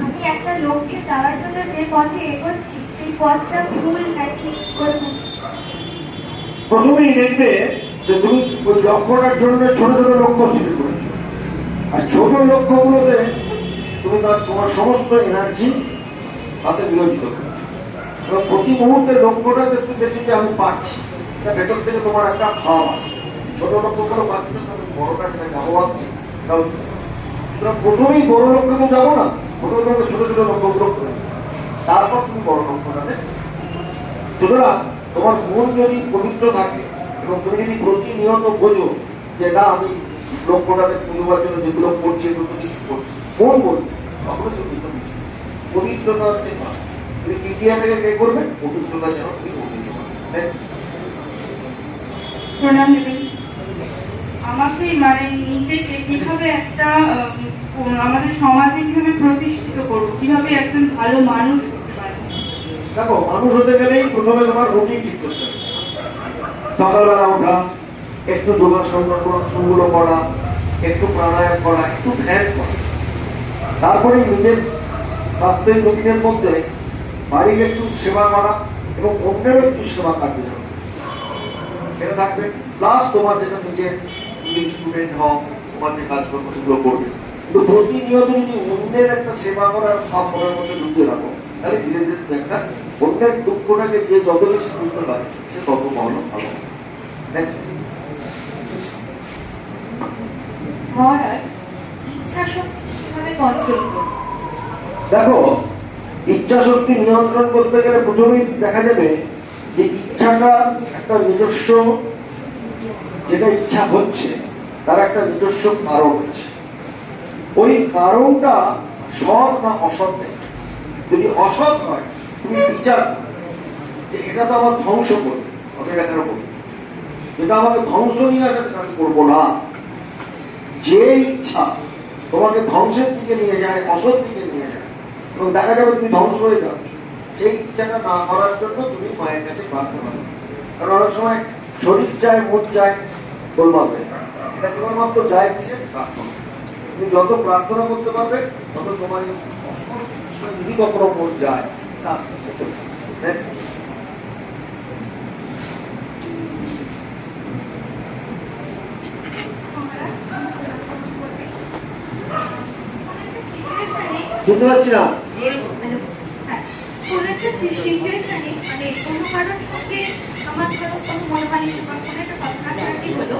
আমি একটা লক্ষ্যে যাওয়ার জন্য যে পথে এগোচ্ছি সেই পথটা ভুল না ঠিক করে প্রথমেই দেখবে যে তুমি ওই লক্ষ্যটার জন্য ছোট ছোট লক্ষ্য সৃষ্টি করেছো, আর ছোট লক্ষ্যগুলোতে তুমি তোমার সমস্ত এনার্জি হাতে নিয়োজিত করছো এবং প্রতি মুহূর্তে লক্ষ্যটা দেখতে দেখছি যে আমি পাচ্ছি, ভেতর থেকে তোমার একটা ভাব আসে। ছোট লক্ষ্যগুলো পাচ্ছি না, তুমি বড়টা যেটা যাবো ভাবছি সুতরাং প্রথমেই বড় লক্ষ্যে যাবো না, ছোট লক্ষ্য ছোট ছোট লক্ষ্যগুলো করে তারপর তুমি বড় লক্ষ্যটাতে। সুতরাং তোমার মন যদি পবিত্র থাকে এবং তুমি যদি প্রতিনিয়ত বোঝো যে না আমি লক্ষ্যটাকে পুজোবার জন্য যেগুলো করছি এগুলো ঠিক করছি, মন বলবে তখন তুমি পবিত্রতা হচ্ছে তুমি ইন্ডিয়া থেকে কে করবে, পবিত্রতা যেন তুমি পবিত্র। প্রণাম নেবেন। আমাকে মানে নিজেকে কিভাবে একটা আমাদের সমাজে কিভাবে প্রতিষ্ঠিত করবো, কিভাবে একজন ভালো মানুষ হতে পারবো। দেখো, মানুষ হতে গেলেই প্রথমে তোমার রুটিন ঠিক করতে হবে। সকালবেলা ওঠা, একটু যোগাসনগুলো করা, একটু প্রাণায়াম করা, একটু ধ্যান করা, তারপরে নিজের প্রাত্যহিক রুটিনের মধ্যে বাড়ির একটু সেবা করা এবং অন্যেরও একটু সেবা কাটতে যাবে, এটা থাকবে। প্লাস তোমার যেটা নিজের স্টুডেন্ট হও, তোমার যে কাজকর্ম সেগুলো করবে, কিন্তু প্রতিনিয়ত যদি অন্যের একটা সেবা করার ভাব মনের মধ্যে ঢুকিয়ে রাখো, তাহলে ধীরে ধীরে দেখা অন্যের দুঃখটাকে যে যত বেশি বুঝতে পারে সে তত ভালো ভালো। নেক্সট, মহারাজ, ইচ্ছা শক্তি কিভাবে কন্ট্রোল করব? দেখো, ইচ্ছা শক্তি নিয়ন্ত্রণ করতে গেলে প্রথমেই দেখা যাবে যে ইচ্ছাটা একটা নিজস্ব, যেটা ইচ্ছা হচ্ছে তার একটা নিজস্ব কারণ আছে। ওই কারণটা সৎ না অসৎ নেই। যদি অসৎ হয়, তুমি বিচার করো যে এটা তো আমার ধ্বংস করবে, আমি এটা কেন করবো, যেটা আমাকে ধ্বংস নিয়ে আসে সেটা আমি করবো না। যে ইচ্ছা তোমাকে ধ্বংসের দিকে নিয়ে যায়, অসৎ দিকে নিয়ে যায়, এবং দেখা যাবে তুমি ধ্বংস হয়ে যাচ্ছ, সেই ইচ্ছাটা না করার জন্য তুমি মায়ের কাছে প্রার্থনা করো। কারণ অনেক সময় শরীর চায়, মন চায়, গোলমাল হয়ে যায়। এটা কেবলমাত্র যায় কিসে? প্রার্থনা। তুমি যত প্রার্থনা করতে পারবে তত তোমার এই অসৎ বিষয় যদি কখনো মন যায়, তা আস্তে আস্তে চলে আসবে। Next. শুনতে পাচ্ছি না। কোনো একটা সিচুয়েশনে মানে কোনো কারোর সঙ্গে আমার ধরো কোনো মনোমালিন্য বা কোনো একটা কথাকাটাকাটি হলো,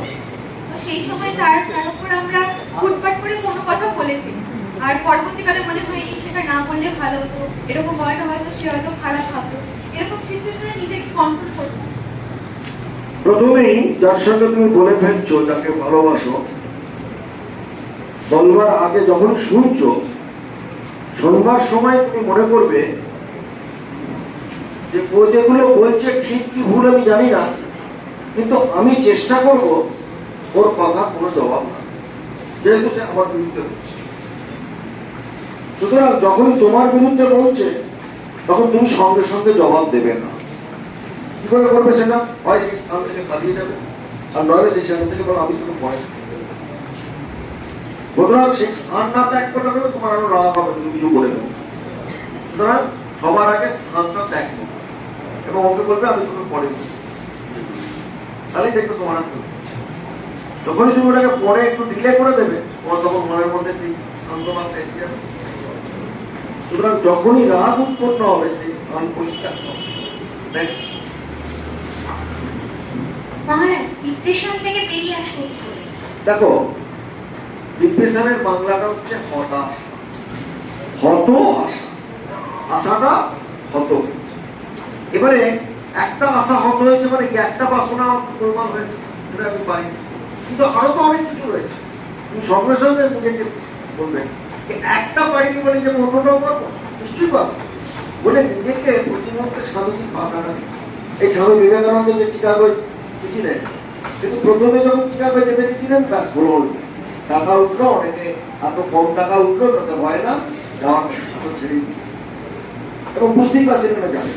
তো সেই সময় তার উপর আমরা ফুটপাট করে কোনো কথা বলে ফেলি, আর পরবর্তীকালে মনে হয় সেটা না বললে ভালো হতো, এরকম বলাটা হয়তো সে হয়তো খারাপ ভাবতো, এরকম সিচুয়েশনে নিজেকে কন্ট্রোল করবো। প্রথমেই যার সঙ্গে তুমি বলে ফেলছো, যাকে ভালোবাসো, বলবার আগে যখন শুনছো, শোনবার সময় তুমি মনে করবে যে ও যেগুলো বলছে ঠিক কি ভুল আমি জানি না, কিন্তু আমি চেষ্টা করব ওর কথা কোনো জবাব না, যেহেতু সে আমার বিরুদ্ধে বলছে। সুতরাং যখন তোমার বিরুদ্ধে বলছে তখন তুমি সঙ্গে সঙ্গে জবাব দেবে না। কি করে করবে সেটা? হয় সেই স্থান থেকে পালিয়ে যাবে, আর নয় সেই স্থান থেকে বলো আমি কোনো ভয়। সুতরাং সেই স্থান না ত্যাগ করলে তোমার আরো রাগ হবে, তুমি কিছু বলে দেবো। সুতরাং সবার আগে স্থানটা ত্যাগ করবে এবং ওকে বলবে আমি তোমাকে পরে বলবো, তাহলেই দেখবে তোমার আর যখনই তুমি ওটাকে পরে একটু ডিলে করে দেবে, তোমার তখন মনের মধ্যে সেই শান্তভাবটা এসে যাবে। সুতরাং যখনই রাগ উৎপন্ন হবে সেই স্থান পরিষ্কার হবে। মহারাজ, ডিপ্রেশন থেকে বেরিয়ে আসবো কি করে? দেখো, ডিপ্রেশনের বাংলাটা হচ্ছে হতাশা, হত আশা, আশাটা হত হয়েছে। এবারে একটা আশা হত হয়েছে মানে কি, একটা বাসনা গোলমাল হয়েছে, সেটা আমি পাইনি, কিন্তু আরো তো অনেক কিছু রয়েছে। তুমি সঙ্গে সঙ্গে নিজেকে বলবে একটা পাইনি বলে যে অন্যটাও পাবো, নিশ্চয়ই পাবো বলে নিজেকে প্রতিমধ্যে স্বামীজি ভাবনা। এই স্বামী বিবেকানন্দ যে চিকাগোয় গেছিলেন, কিন্তু প্রথমে যখন চিকাগোয় যেতে গেছিলেন, ব্যাস ভুল টাকা উঠলো, অনেকে এত কম টাকা উঠলো, তাতে ভয় না যাওয়ার ছেড়ে এবং বুঝতেই পারছিলেন না যাবে,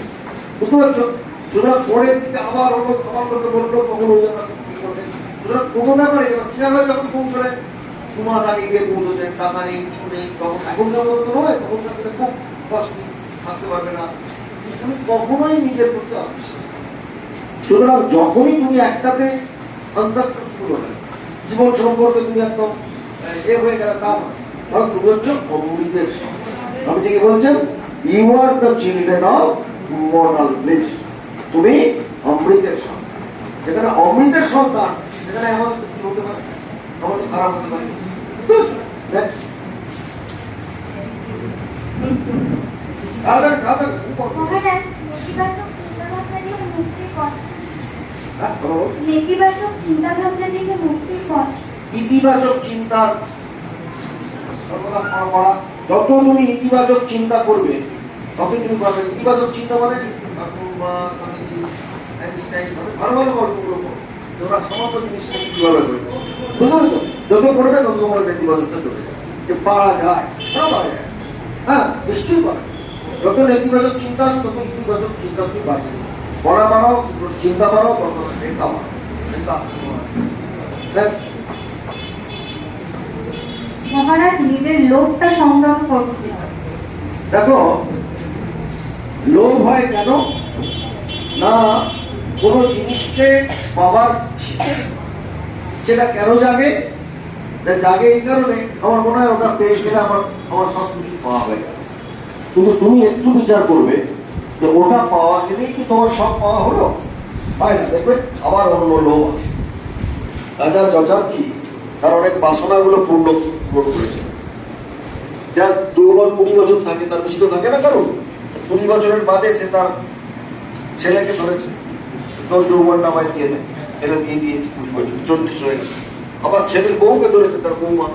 বুঝতে পারছো? সুতরাং পরের দিকে আবার হলো, আবার করতে বললো, কখন ওই জন্য কি করবেন। সুতরাং কোনো ব্যাপারে চিকাগোয় যখন পৌঁছলেন, 2 মাস আগে গিয়ে পৌঁছেছেন, টাকা নেই, কিছু নেই, তখন এখন যখন নয়, তখন থাকলে খুব কষ্ট, থাকতে পারবে না, তুমি কখনোই নিজের প্রতি অবিশ্বাস। সুতরাং যখনই তুমি একটাতে আনসাকসেসফুল হবে, জীবন সম্পর্কে তুমি একদম হয়ে গেলে, তা কারণ তুমি হচ্ছে অমৃতের সন্তান। আমি থেকে বলছেন you are the children of immortal bliss, তুমি অমৃতের সন্তান। যেখানে অমৃতের সন্তান, সেখানে এমন কিছু হতে পারে, এমন খারাপ হতে পারে। মহারাজ, নেতিবাচক চিন্তাভাবনা থেকে মুক্তির পথ। নেতিবাচক চিন্তাভাবনা থেকে মুক্তির পথ। ইতিবাচক চিন্তার যত তুমি ইতিবাচক চিন্তা করবে তত তুমি পাবে। ইতিবাচক চিন্তা মানে ভালো ভালো গল্পগুলো তোমরা সমস্ত জিনিসটা কিভাবে করবে, বুঝতে পারছো? যত করবে তত তোমার নেতিবাচকতা চলে যাবে, যে পারা যায়, না পারা যায়, হ্যাঁ নিশ্চয়ই পারা যায়। যত নেতিবাচক চিন্তা আছে তত ইতিবাচক চিন্তা তুমি বাড়িয়ে পড়া বাড়াও, চিন্তা বাড়াও, তত লেখা বাড়াও। Next. মহারাজ নিজের লোভটা সংযম করতে হবে। দেখো, লোভ হয় কেন না, কোনো জিনিসকে পাওয়ার সেটা কেন জাগে, জাগে এই কারণে আমার মনে হয় ওটা পেয়ে গেলে আমার সব কিছু পাওয়া হয়ে গেল। কিন্তু তুমি একটু বিচার করবে যে ওটা পাওয়া গেলেই কি তোমার সব পাওয়া হলো? হয় না, দেখবে আবার অন্য লোভ আছে। রাজা যজাতি তার অনেক বাসনাগুলো পূর্ণ করেছে। যার যৌবন 20 বছর থাকে, তার বেশি তো থাকে না, কারণ 20 বছরের বাদে সে তার ছেলেকে ধরেছে, তোর যৌবনটা আমায় দিয়ে দেয়, ছেলে দিয়ে দিয়েছে 20 বছর, 34 হয়ে গেছে। আবার ছেলের বউকে ধরেছে, তার বৌমা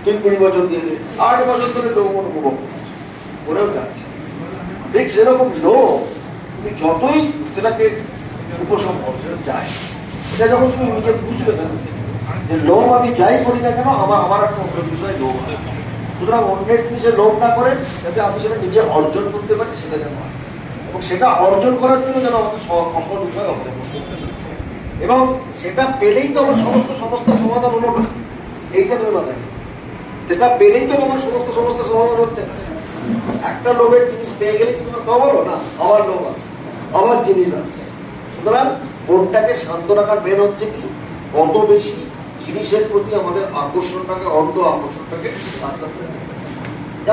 তুই 20 বছর দিয়ে দিয়েছে, 8 বছর ধরে যৌবন উপভোগ করেও যাচ্ছে। ঠিক সেরকম লোভ, তুমি যতই সেটাকে উপশম করতে চাই, এটা যখন তুমি নিজে বুঝবে না যে লোভ আমি যাই করি না কেন আমার একটা অন্য বিষয় লোভ আছে, সুতরাং অন্যের জিনিসে লোভ না করে যাতে আমি সেটা নিজে অর্জন করতে পারি, সেটা যেন হয়। এবং সেটা অর্জন করার জন্য যেন আমাদের সফল উপায় অবলম্বন করতে পারি, এবং সেটা পেলেই তো আমার সমস্ত সমস্যার সমাধান হলো না, এইটা তুমি মাথায় রাখো। সেটা পেলেই তো আমার সমস্ত সমস্যার সমাধান হচ্ছে না। একটা লোভের জিনিস পেয়ে গেলে কি তোমার কম হলো না, আবার লোভ আসছে, আবার জিনিস আসছে। সুতরাং মনটাকে শান্ত রাখার মেন হচ্ছে কি, কত বেশি জিনিসের প্রতি আমাদের আকর্ষণটাকে, অন্ধ আকর্ষণটাকে আস্তে আস্তে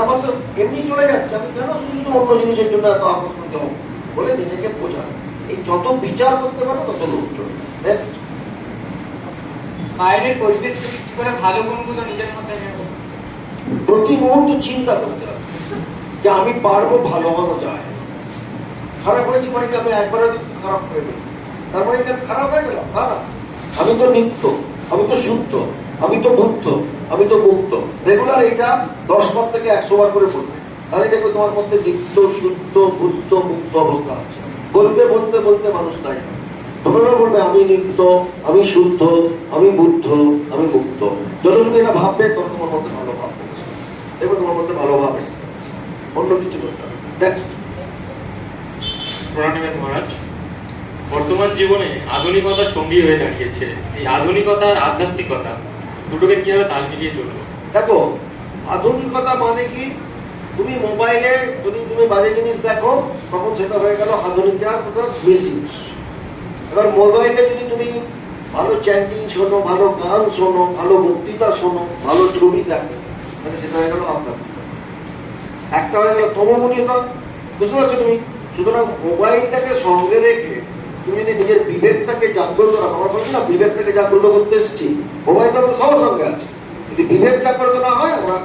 আমার তো এমনি চলে যাচ্ছে, আমি কেন শুধু অন্য জিনিসের জন্য এত আকর্ষণ হবো বলে নিজেকে বোঝানো। এই যত বিচার করতে পারো তত লোক চলে। নেক্সট, বাইরের পরিবেশ থেকে কি করে ভালো গুণগুলো নিজের মধ্যে নেব? প্রতি মুহূর্ত চিন্তা করতে হবে যে আমি পারবো, ভালো হওয়ানো যায়। খারাপ হয়েছে মানে কি আমি একবারে খারাপ হয়ে গেল, তার মানে কি আমি খারাপ হয়ে গেলাম? না, আমি তো নিত্য, আমি তো শুদ্ধ, আমি তো বুদ্ধ, আমি তো মুক্ত। রেগুলার এইটা 10 বার থেকে 100 বার করে বলবে, তাহলে দেখবে তোমার মধ্যে নিত্য, শুদ্ধ, বুদ্ধ, মুক্ত অবস্থা আছে। বলতে বলতে বলতে মানুষ তাই তোমরা বলবে আমি নিত্য, আমি শুদ্ধ, আমি বুদ্ধ, আমি মুক্ত। যত তুমি এটা ভাববে তত তোমার মধ্যে ভালো ভাব হবে, দেখবে তোমার মধ্যে ভালো ভাব এসে অন্য কিছু করতে হবে। নেক্সট, প্রণাম মহারাজ। বর্তমান জীবনে আধুনিকতা সঙ্গী হয়ে দাঁড়িয়েছে। এই আধুনিকতা আর আধ্যাত্মিকতা দুটোকে কিভাবে তাল মিলিয়ে চলবো? দেখো, আধুনিকতা মানে কি, তুমি মোবাইলে যদি তুমি বাজে জিনিস দেখো তখন সেটা হয়ে গেল আধুনিকতার মিসইউজ। এবার মোবাইলে যদি তুমি ভালো চ্যান্টিং শোনো, ভালো গান শোনো, ভালো বক্তৃতা শোনো, ভালো ছবি দেখো, তাহলে সেটা হয়ে গেল আধ্যাত্মিকতা। একটা হয়ে গেল তমোগুণিতা, বুঝতে পারছো তুমি? সুতরাং মোবাইলটাকে সঙ্গে রেখে তুমি যদি নিজের বিবেকটাকে জাগ্রত রাখো, আমরা বলছি না বিবেকটাকে জাগ্রত করতে এসেছি, মোবাইল তো সবার সঙ্গে আছে, যদি বিবেক জাগ্রত না হয় আমরা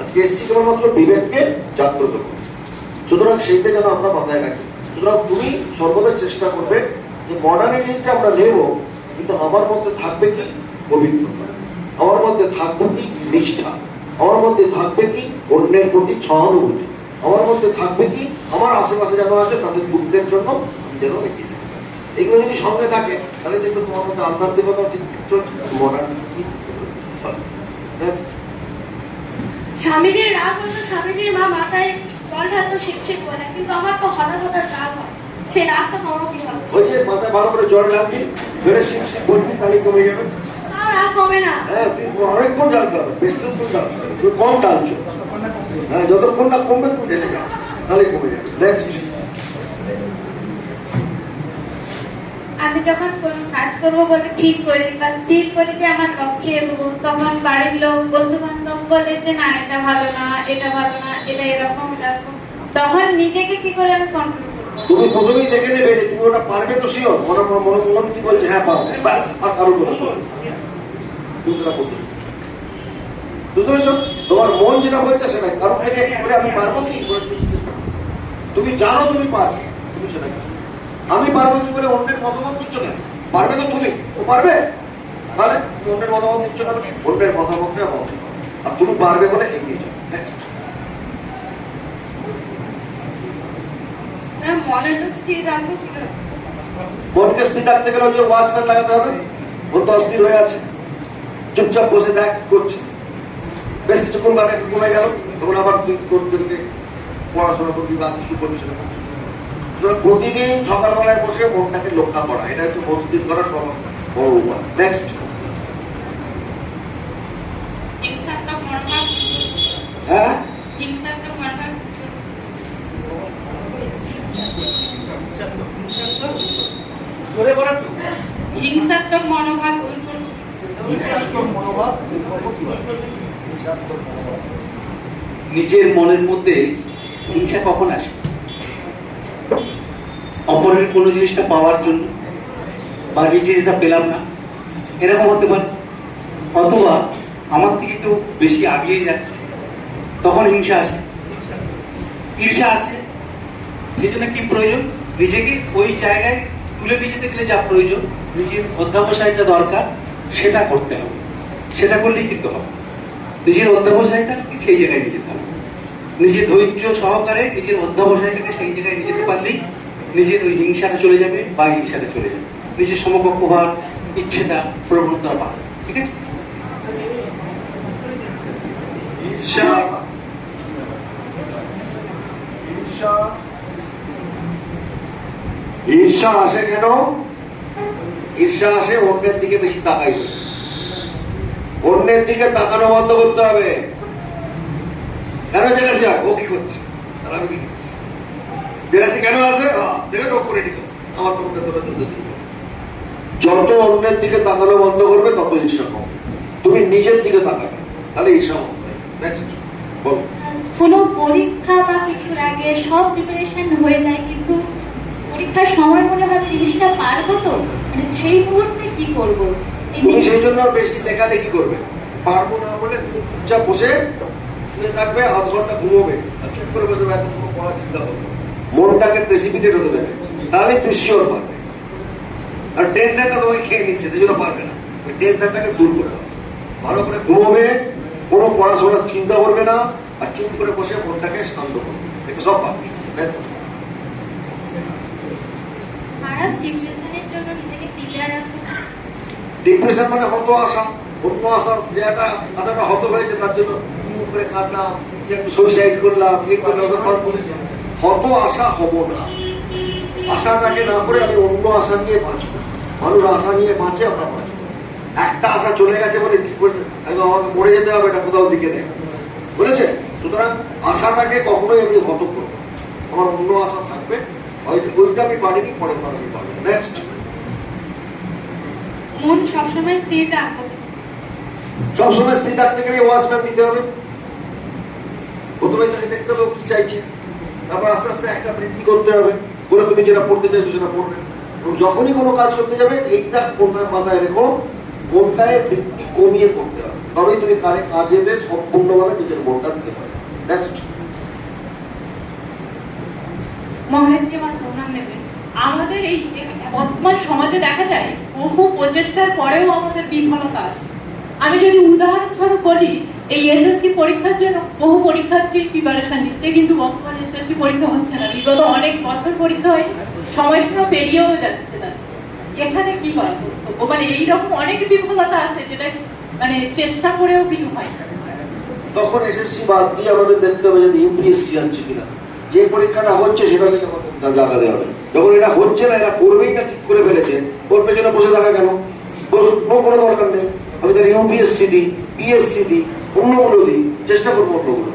আজকে এসেছি কেবলমাত্র বিবেককে জাগ্রত করতে। সুতরাং সেইটা যেন আমরা মাথায় রাখি। সুতরাং তুমি সর্বদা চেষ্টা করবে যে মডার্নিটিটা আমরা নেব, কিন্তু আমার মধ্যে থাকবে কি পবিত্রতা, আমার মধ্যে থাকবে কি নিষ্ঠা, আমার মধ্যে থাকবে কি অন্যের প্রতি সহানুভূতি, আমার মধ্যে থাকবে কি আমার আশেপাশে যারা আছে তাদের দুঃখের জন্য আমি যেন এগিয়ে যেতে পারি। এগুলো যদি সঙ্গে থাকে তাহলে দেখবে তোমার মধ্যে আধ্যাত্মিকতা ঠিক ঠিক চলছে, মডার্নিটি। স্বামীজির রাগ হতো, স্বামীজির মা মাথায় জল ঢালতো শিবশিব বলে, কিন্তু আমার তো হঠাৎ হঠাৎ রাগ হয়, সেই রাগটা কমাবো কিভাবে? ওই যে মাথায় ভালো করে জল ঢালবি, ধরে শিব শিব বলবি, তাহলে কমে যাবে। তাও রাগ কমে না। হ্যাঁ, অনেকক্ষণ ঢালতে হবে, বেশি ঢালতে হবে, তুমি কম ঢালছো। হ্যাঁ, যতক্ষণ না কমবে তুমি ঢেলে যাও, তাহলে কমে যাবে। নেক্সট, আমি যখন কোনো কাজ করবো বলে ঠিক করি বা স্থির করি যে আমার লক্ষ্যে এগোবো, তখন বাড়ির লোক, বন্ধু বান্ধব বলে যে না এটা ভালো না, এটা ভালো না, এটা এরকম এরকম, তখন নিজেকে কি করে আমি কন্ট্রোল করবো? তুমি প্রথমেই দেখে নেবে যে তুমি ওটা পারবে তো শিওর, মন কি বলছে হ্যাঁ পারবে, ব্যাস আর কারোর কথা শোনো, দুসরা করতে শুরু। বুঝতে পেরেছো? তোমার মন যেটা বলছে সেটা কারোর থেকে করে আমি পারবো কি করে তুমি জানো তুমি পারবে, তুমি সেটা আমি পারবো কি করে অন্যের মতামত দিচ্ছ কেন? পারবে তো তুমি, ও পারবে, তাহলে তুমি অন্যের মতামত দিচ্ছ কেন? অন্যের মতামতকে আমার আর তুমি পারবে বলে এগিয়ে যাও। নেক্সট, মনোযোগ স্থির রাখবো কিভাবে? মনকে স্থির রাখতে গেলে ওই যে ওয়াচম্যান লাগাতে হবে। মন তো অস্থির হয়ে আছে, চুপচাপ বসে দেখ করছে, বেশ কিছুক্ষণ বাদে একটু কমে গেল, তখন আবার তুই করতে পড়াশোনা করবি বা কিছু করবি সেটা করবি। প্রতিদিন সকালবেলায় বসে মনটাকে লক্ষ্য করা, এটা হচ্ছে মন স্থির করার বড় উপায়। নেক্সট, হিংসাত্মক মনোভাব, হ্যাঁ হিংসাত্মক মনোভাব, জোরে বলা তো হিংসাত্মক মনোভাব দূর করুন। হিংসাত্মক মনোভাব দূর করবো কিভাবে? হিংসাত্মক মনোভাব, নিজের মনের মধ্যে হিংসা কখন আসে? অপরের কোনো জিনিসটা পাওয়ার জন্য, বা নিজে যেটা পেলাম না এরকম হতে পারে, অথবা আমার থেকে কেউ বেশি আগিয়ে যাচ্ছে তখন হিংসা আসে, ঈর্ষা আসে। সেই জন্য কি প্রয়োজন? নিজেকে ওই জায়গায় তুলে নিয়ে যেতে গেলে যা প্রয়োজন, নিজের অধ্যাবসায়টা দরকার, সেটা করতে হবে। সেটা করলেই কিন্তু হবে। নিজের অধ্যাবসায়টা সেই জায়গায় নিয়ে যেতে হবে। নিজের ধৈর্য সহকারে নিজের অধ্যাবসায়টাকে সেই জায়গায় নিয়ে যেতে পারলেই নিজের ওই হিংসাটা চলে যাবে বা ঈর্ষাটা চলে যাবে, নিজের সমকক্ষ হওয়ার ইচ্ছেটা প্রবণতা পাবে। ঠিক আছে? ঈর্ষা, ঈর্ষা, ঈর্ষা আসে কেন? ঈর্ষা আসে অন্যের দিকে বেশি তাকাই, অন্যের দিকে তাকানো বন্ধ করতে হবে। কেন জেলাসি হয়? ও কি করছে আর আমি কি করছি? জেলাসি কেন আসে? দেখে তো করে নিল আমার তো যত অন্যের দিকে তাকানো বন্ধ করবে তত ঈর্ষা কম। তুমি নিজের দিকে তাকাবে, তাহলে ঈর্ষা কম। নেক্সট বল। কোনো পরীক্ষা বা কিছুর আগে সব প্রিপারেশন হয়ে যায়, কিন্তু পরীক্ষার সময় মনে হয় জিনিসটা পারবো তো, মানে সেই মুহূর্তে কি করব? তুমি সেই জন্য বেশি লেখালেখি করবে। পারবো না বলে তুমি চুপচাপ বসে শুয়ে থাকবে, আধ ঘন্টা ঘুমোবে, আর চুপ করে বসে এখন কোনো পড়ার চিন্তা করবে, মনটাকে প্রেসিপিটেট হতে দেবে, তাহলে তুমি শিওর পারবে। আর টেনশনটা তোমাকে খেয়ে নিচ্ছে, সেই জন্য পারবে না। ওই টেনশনটাকে দূর করে দাও, ভালো করে ঘুমোবে, কোনো পড়াশোনার চিন্তা করবে না, আর চুপ করে বসে মনটাকে শান্ত করবে, এটা সব পারবে। খারাপ সিচুয়েশনের জন্য নিজেকে প্রিপেয়ার রাখতে ডিপ্রেশন মানে হত আশা, অন্য আশার যে একটা আশাটা হত হয়েছে তার জন্য চুপ করে কাঁদলাম, একটু সুইসাইড করলাম, হত আশা হব না। আশাটাকে না করে আমি অন্য আশা নিয়ে বাঁচবো। মানুষ আশা নিয়ে বাঁচে, আমরা বাঁচবো। একটা আশা চলে গেছে বলে কি করছে, একদম আমাকে মরে যেতে হবে, এটা কোথাও দিকে দেয়, বুঝেছে? সুতরাং আশাটাকে কখনোই আমি হত করবো, আমার অন্য আশা থাকবে, হয়তো ওইটা আমি পারিনি, পরে পারবো। নেক্সট, মন সবসময় স্থির রাখবো। সবসময় স্থির রাখতে গেলে ওয়াচম্যান দিতে হবে। প্রথমে তাকে দেখতে হবে কি চাইছে, তারপর আস্তে আস্তে একটা বৃদ্ধি করতে হবে, করে তুমি যেটা পড়তে চাইছো সেটা পড়বে। এবং যখনই কোনো কাজ করতে যাবে এইটা মাথায় রেখো, কোনটায় বৃদ্ধি কমিয়ে করতে হবে, তবেই তুমি কাজেতে সম্পূর্ণভাবে নিজের মনটা দিতে পারবে। নেক্সট, মহারাজকে আমার প্রণাম নেবেন। আমাদের এই বর্তমান সমাজে দেখা যায় বহু প্রচেষ্টার পরেও আমাদের বিফলতা আসে। আমি যদি উদাহরণস্বরূপ বলি, এই এসএসসি পরীক্ষার জন্য বহু পরীক্ষার্থীর প্রিপারেশন নিচ্ছে, কিন্তু বর্তমানে এসএসসি পরীক্ষা হচ্ছে না। বিগত অনেক বছর পরীক্ষা হয়, সময়সীমা পেরিয়েও যাচ্ছে না। এখানে কি করা কর্তব্য? মানে এইরকম অনেক বিফলতা আছে যেটা মানে চেষ্টা করেও কিছু হয় না। তখন এসএসসি বাদ দিয়ে আমাদের দেখতে হবে যদি ইউপিএসসি আছে কিনা। যে পরীক্ষাটা হচ্ছে সেটা থেকে আমাদের জায়গা দেওয়া হবে। যখন এটা হচ্ছে না, এরা করবেই না, ঠিক করে ফেলেছে, ওর পেছনে বসে থাকা কেন? কোনো দরকার নেই। আমি তাহলে ইউপিএসসি দিই, পিএসসি দিই, অন্যগুলো দিই, চেষ্টা করবো অন্যগুলো।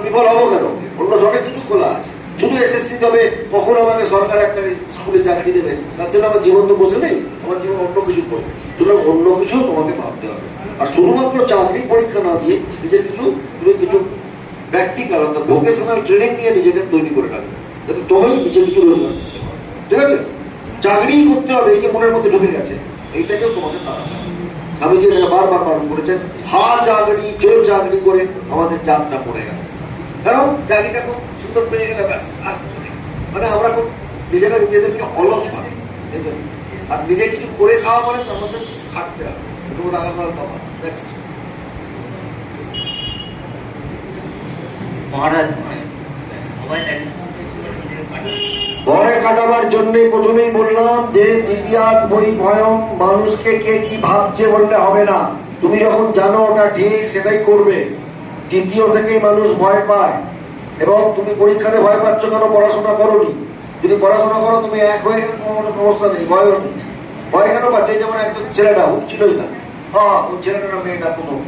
বিফল হবো কেন? অন্য অনেক কিছু খোলা আছে। শুধু এসএসসি তবে কখনো আমাকে সরকার একটা স্কুলে চাকরি দেবে তার জন্য আমার জীবন তো বসে নেই, আমার জীবন অন্য কিছু করবে। সুতরাং অন্য কিছু তোমাকে ভাবতে হবে। আর শুধুমাত্র চাকরি পরীক্ষা না দিয়ে নিজের তুমি কিছু প্র্যাকটিক্যাল অর্থাৎ ভোকেশনাল ট্রেনিং নিয়ে নিজেকে তৈরি করে রাখবে, যাতে তুমি নিজে কিছু রোজগার করতে পারো। ঠিক আছে? চাকরি করতে হবে, এই যে মনের মধ্যে ঢুকে গেছে, এইটাকেও তোমাকে তাড়াতে হবে। আমি যে বারবার পালন করেছেন, চাকরি চোর চাকরি করে আমাদের চাপটা পড়ে গেল। কারণ চাকরিটা খুব সুন্দর পেয়ে গেলে ব্যাস, আর মানে আমরা খুব নিজেরা নিজেদেরকে অলস পাই। আর নিজে কিছু করে খাওয়া মানে তো আমাদের খাটতে হবে। নেক্সট, মহারাজ মোবাইল ভয় কাটাবার জন্য প্রথমেই বললাম যে দ্বিতীয়াৎ বই ভয়ম, মানুষকে কে কি ভাবছে বললে হবে না। তুমি যখন জানো ওটা ঠিক সেটাই করবে। তৃতীয় থেকেই মানুষ ভয় পায়। এবং তুমি পরীক্ষাতে ভয় পাচ্ছ কেন? পড়াশোনা করোনি। যদি পড়াশোনা করো তুমি এক হয়ে গেলে তোমার কোনো সমস্যা নেই, ভয়ও নেই। ভয় কেন পাচ্ছে? যেমন একজন ছেলেটা উঠছিলই না, ওই ছেলেটা না মেয়েটা, প্রথম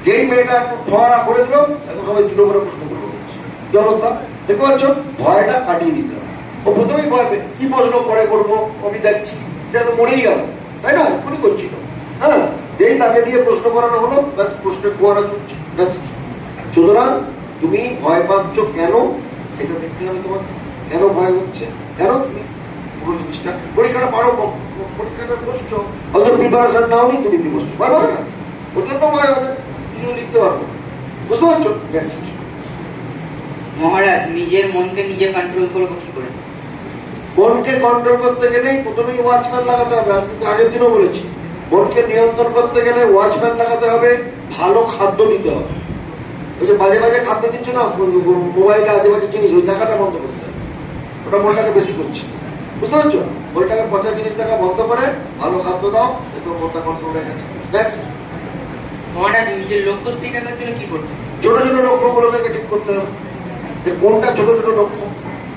যেই মেয়েটা একটু ফোয়ারা করে দিল এখন সবাই দুটো করে প্রশ্ন করে বলছে। কি অবস্থা দেখতে পাচ্ছ? ভয়টা কাটিয়ে দিতে হবে। ও প্রথমেই ভয় পেয়ে কি প্রশ্ন পরে করবো আমি দেখছি, সেটা তো মরেই গেল, তাই না? এখনই করছিল। হ্যাঁ, যেই তাকে দিয়ে প্রশ্ন করানো হলো ব্যাস প্রশ্নের ফোয়ারা চলছে। সুতরাং তুমি ভয় পাচ্ছ কেন সেটা দেখতে হবে তোমাকে। কেন ভয় হচ্ছে, কেন তুমি পুরো জিনিসটা পরীক্ষাটা পারো, পরীক্ষাটা বসছো, হয়তো প্রিপারেশন নাওনি, তুমি কি বসছো, ভয় পাবে না? প্রচন্ড ভয় হবে, কিছু লিখতে পারবো। বুঝতে পারছো? নেক্সট। মহারাজ, নিজের মনকে নিজে কন্ট্রোল করবো কি করে? মনকে কন্ট্রোল করতে গেলে প্রথমেই ওয়াচম্যান লাগাতে হবে। আমি কিন্তু আগের দিনও বলেছি, মনকে নিয়ন্ত্রণ করতে গেলে ওয়াচম্যান লাগাতে হবে, ভালো খাদ্য দিতে হবে। ওই যে বাজে বাজে খাদ্য দিচ্ছ না মোবাইলে, আজে বাজে জিনিস, ওই দেখাটা বন্ধ করতে হবে। ওটা মনটাকে বেশি করছে, বুঝতে পারছো? ওইটাকে পচা জিনিস দেখা বন্ধ করে ভালো খাদ্য দাও, এবং মনটা কন্ট্রোলে গেছে। নেক্সট। মহারাজ, নিজের লক্ষ্য স্থির রাখার জন্য কি করতে? ছোট ছোট লক্ষ্যগুলোকে ঠিক করতে হবে, যে কোনটা ছোট ছোট লক্ষ্য,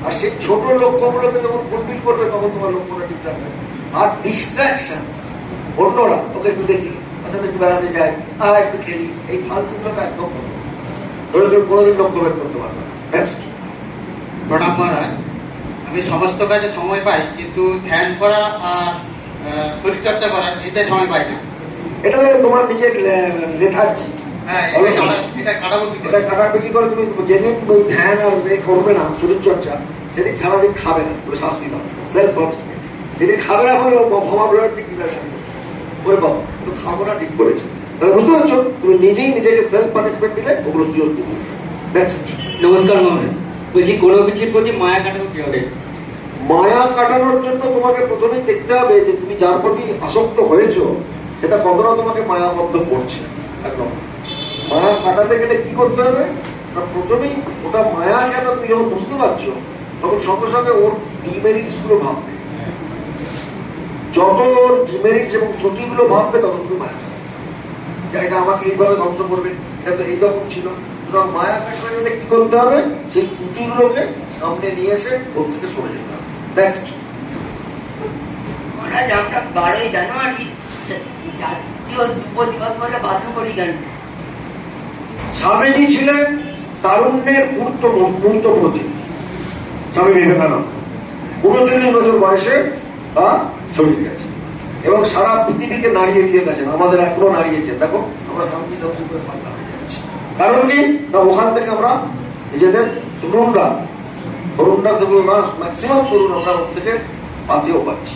আর সেই ছোট লক্ষ্যগুলোকে যখন ফুলফিল করবে তখন তোমার লক্ষ্যটা ঠিক থাকবে। আর ডিস্ট্রাকশন, অন্যরা ওকে একটু দেখি, ওর সাথে একটু বেড়াতে যাই, একটু খেলি, এই ফালতুগুলোকে একদম বন্ধ করো। ধরে তুমি কোনোদিন লক্ষ্য ভেদ করতে পারবে না। নেক্সট। প্রণাম মহারাজ, আমি সমস্ত কাজে সময় পাই, কিন্তু ধ্যান করা আর শরীর চর্চা করার এটাই সময় পাই না। এটা হলো তোমার নিজের লেথার্জি। হ্যাঁ, এটা কাটাবো কি করে? এটা কাটাবে কি করে? তুমি যেদিন ওই ধ্যান আর করবে না, শরীর চর্চা, সেদিন সারাদিন খাবে না, ওই শাস্তি দাও, সেলফ পানিশমেন্ট। যেদিন খাবে না বলে ভাবা ঠিক ওরে বাবা একটু খাবো না, ঠিক করেছো। তাহলে বুঝতে পারছো, তুমি নিজেই নিজেকে সেলফ পানিশমেন্ট দিলে ওগুলো সুযোগ দিবে। নেক্সট। নমস্কার মহারাজ, বলছি কোনো কিছুর প্রতি মায়া কাটাবো কি হবে? মায়া কাটানোর জন্য তোমাকে প্রথমেই দেখতে হবে যে তুমি যার প্রতি আসক্ত হয়েছো সেটা কতটা তোমাকে মায়াবদ্ধ করছে। একদম মায়া কাটাতে গেলে কি করতে হবে? প্রথমেই ওটা মায়া কেন তুমি যখন বুঝতে পারছো তখন সঙ্গে সঙ্গে ওর ডিমেরিটস গুলো ভাববে। যত ওর ডিমেরিটস এবং ত্রুটিগুলো ভাববে তত তুমি মায়া যে এটা আমাকে এইভাবে ধ্বংস করবে, এটা তো এইরকম ছিল। সুতরাং মায়া কাটাতে গেলে কি করতে হবে? সেই ত্রুটিগুলোকে সামনে নিয়ে এসে ওর থেকে সরে যেতে হবে। নেক্সট। মহারাজ, আমরা 12ই জানুয়ারি জাতীয় যুব দিবস বলে বাধ্য করি কেন? স্বামীজি ছিলেন তারুণ্যের মূর্ত প্রতীক। স্বামী বিবেকানন্দ 39 বছর বয়সে তার শরীর গেছে এবং সারা পৃথিবীকে নাড়িয়ে দিয়ে গেছেন। আমাদের এখনো নাড়িয়েছেন। দেখো আমরা শান্তি শান্তি করে পাল্টা হয়ে যাচ্ছি। কারণ কি না, ওখান থেকে আমরা নিজেদের তরুণরা থেকে ম্যাক্সিমাম তরুণ আমরা ওর থেকে পাতেও পাচ্ছি।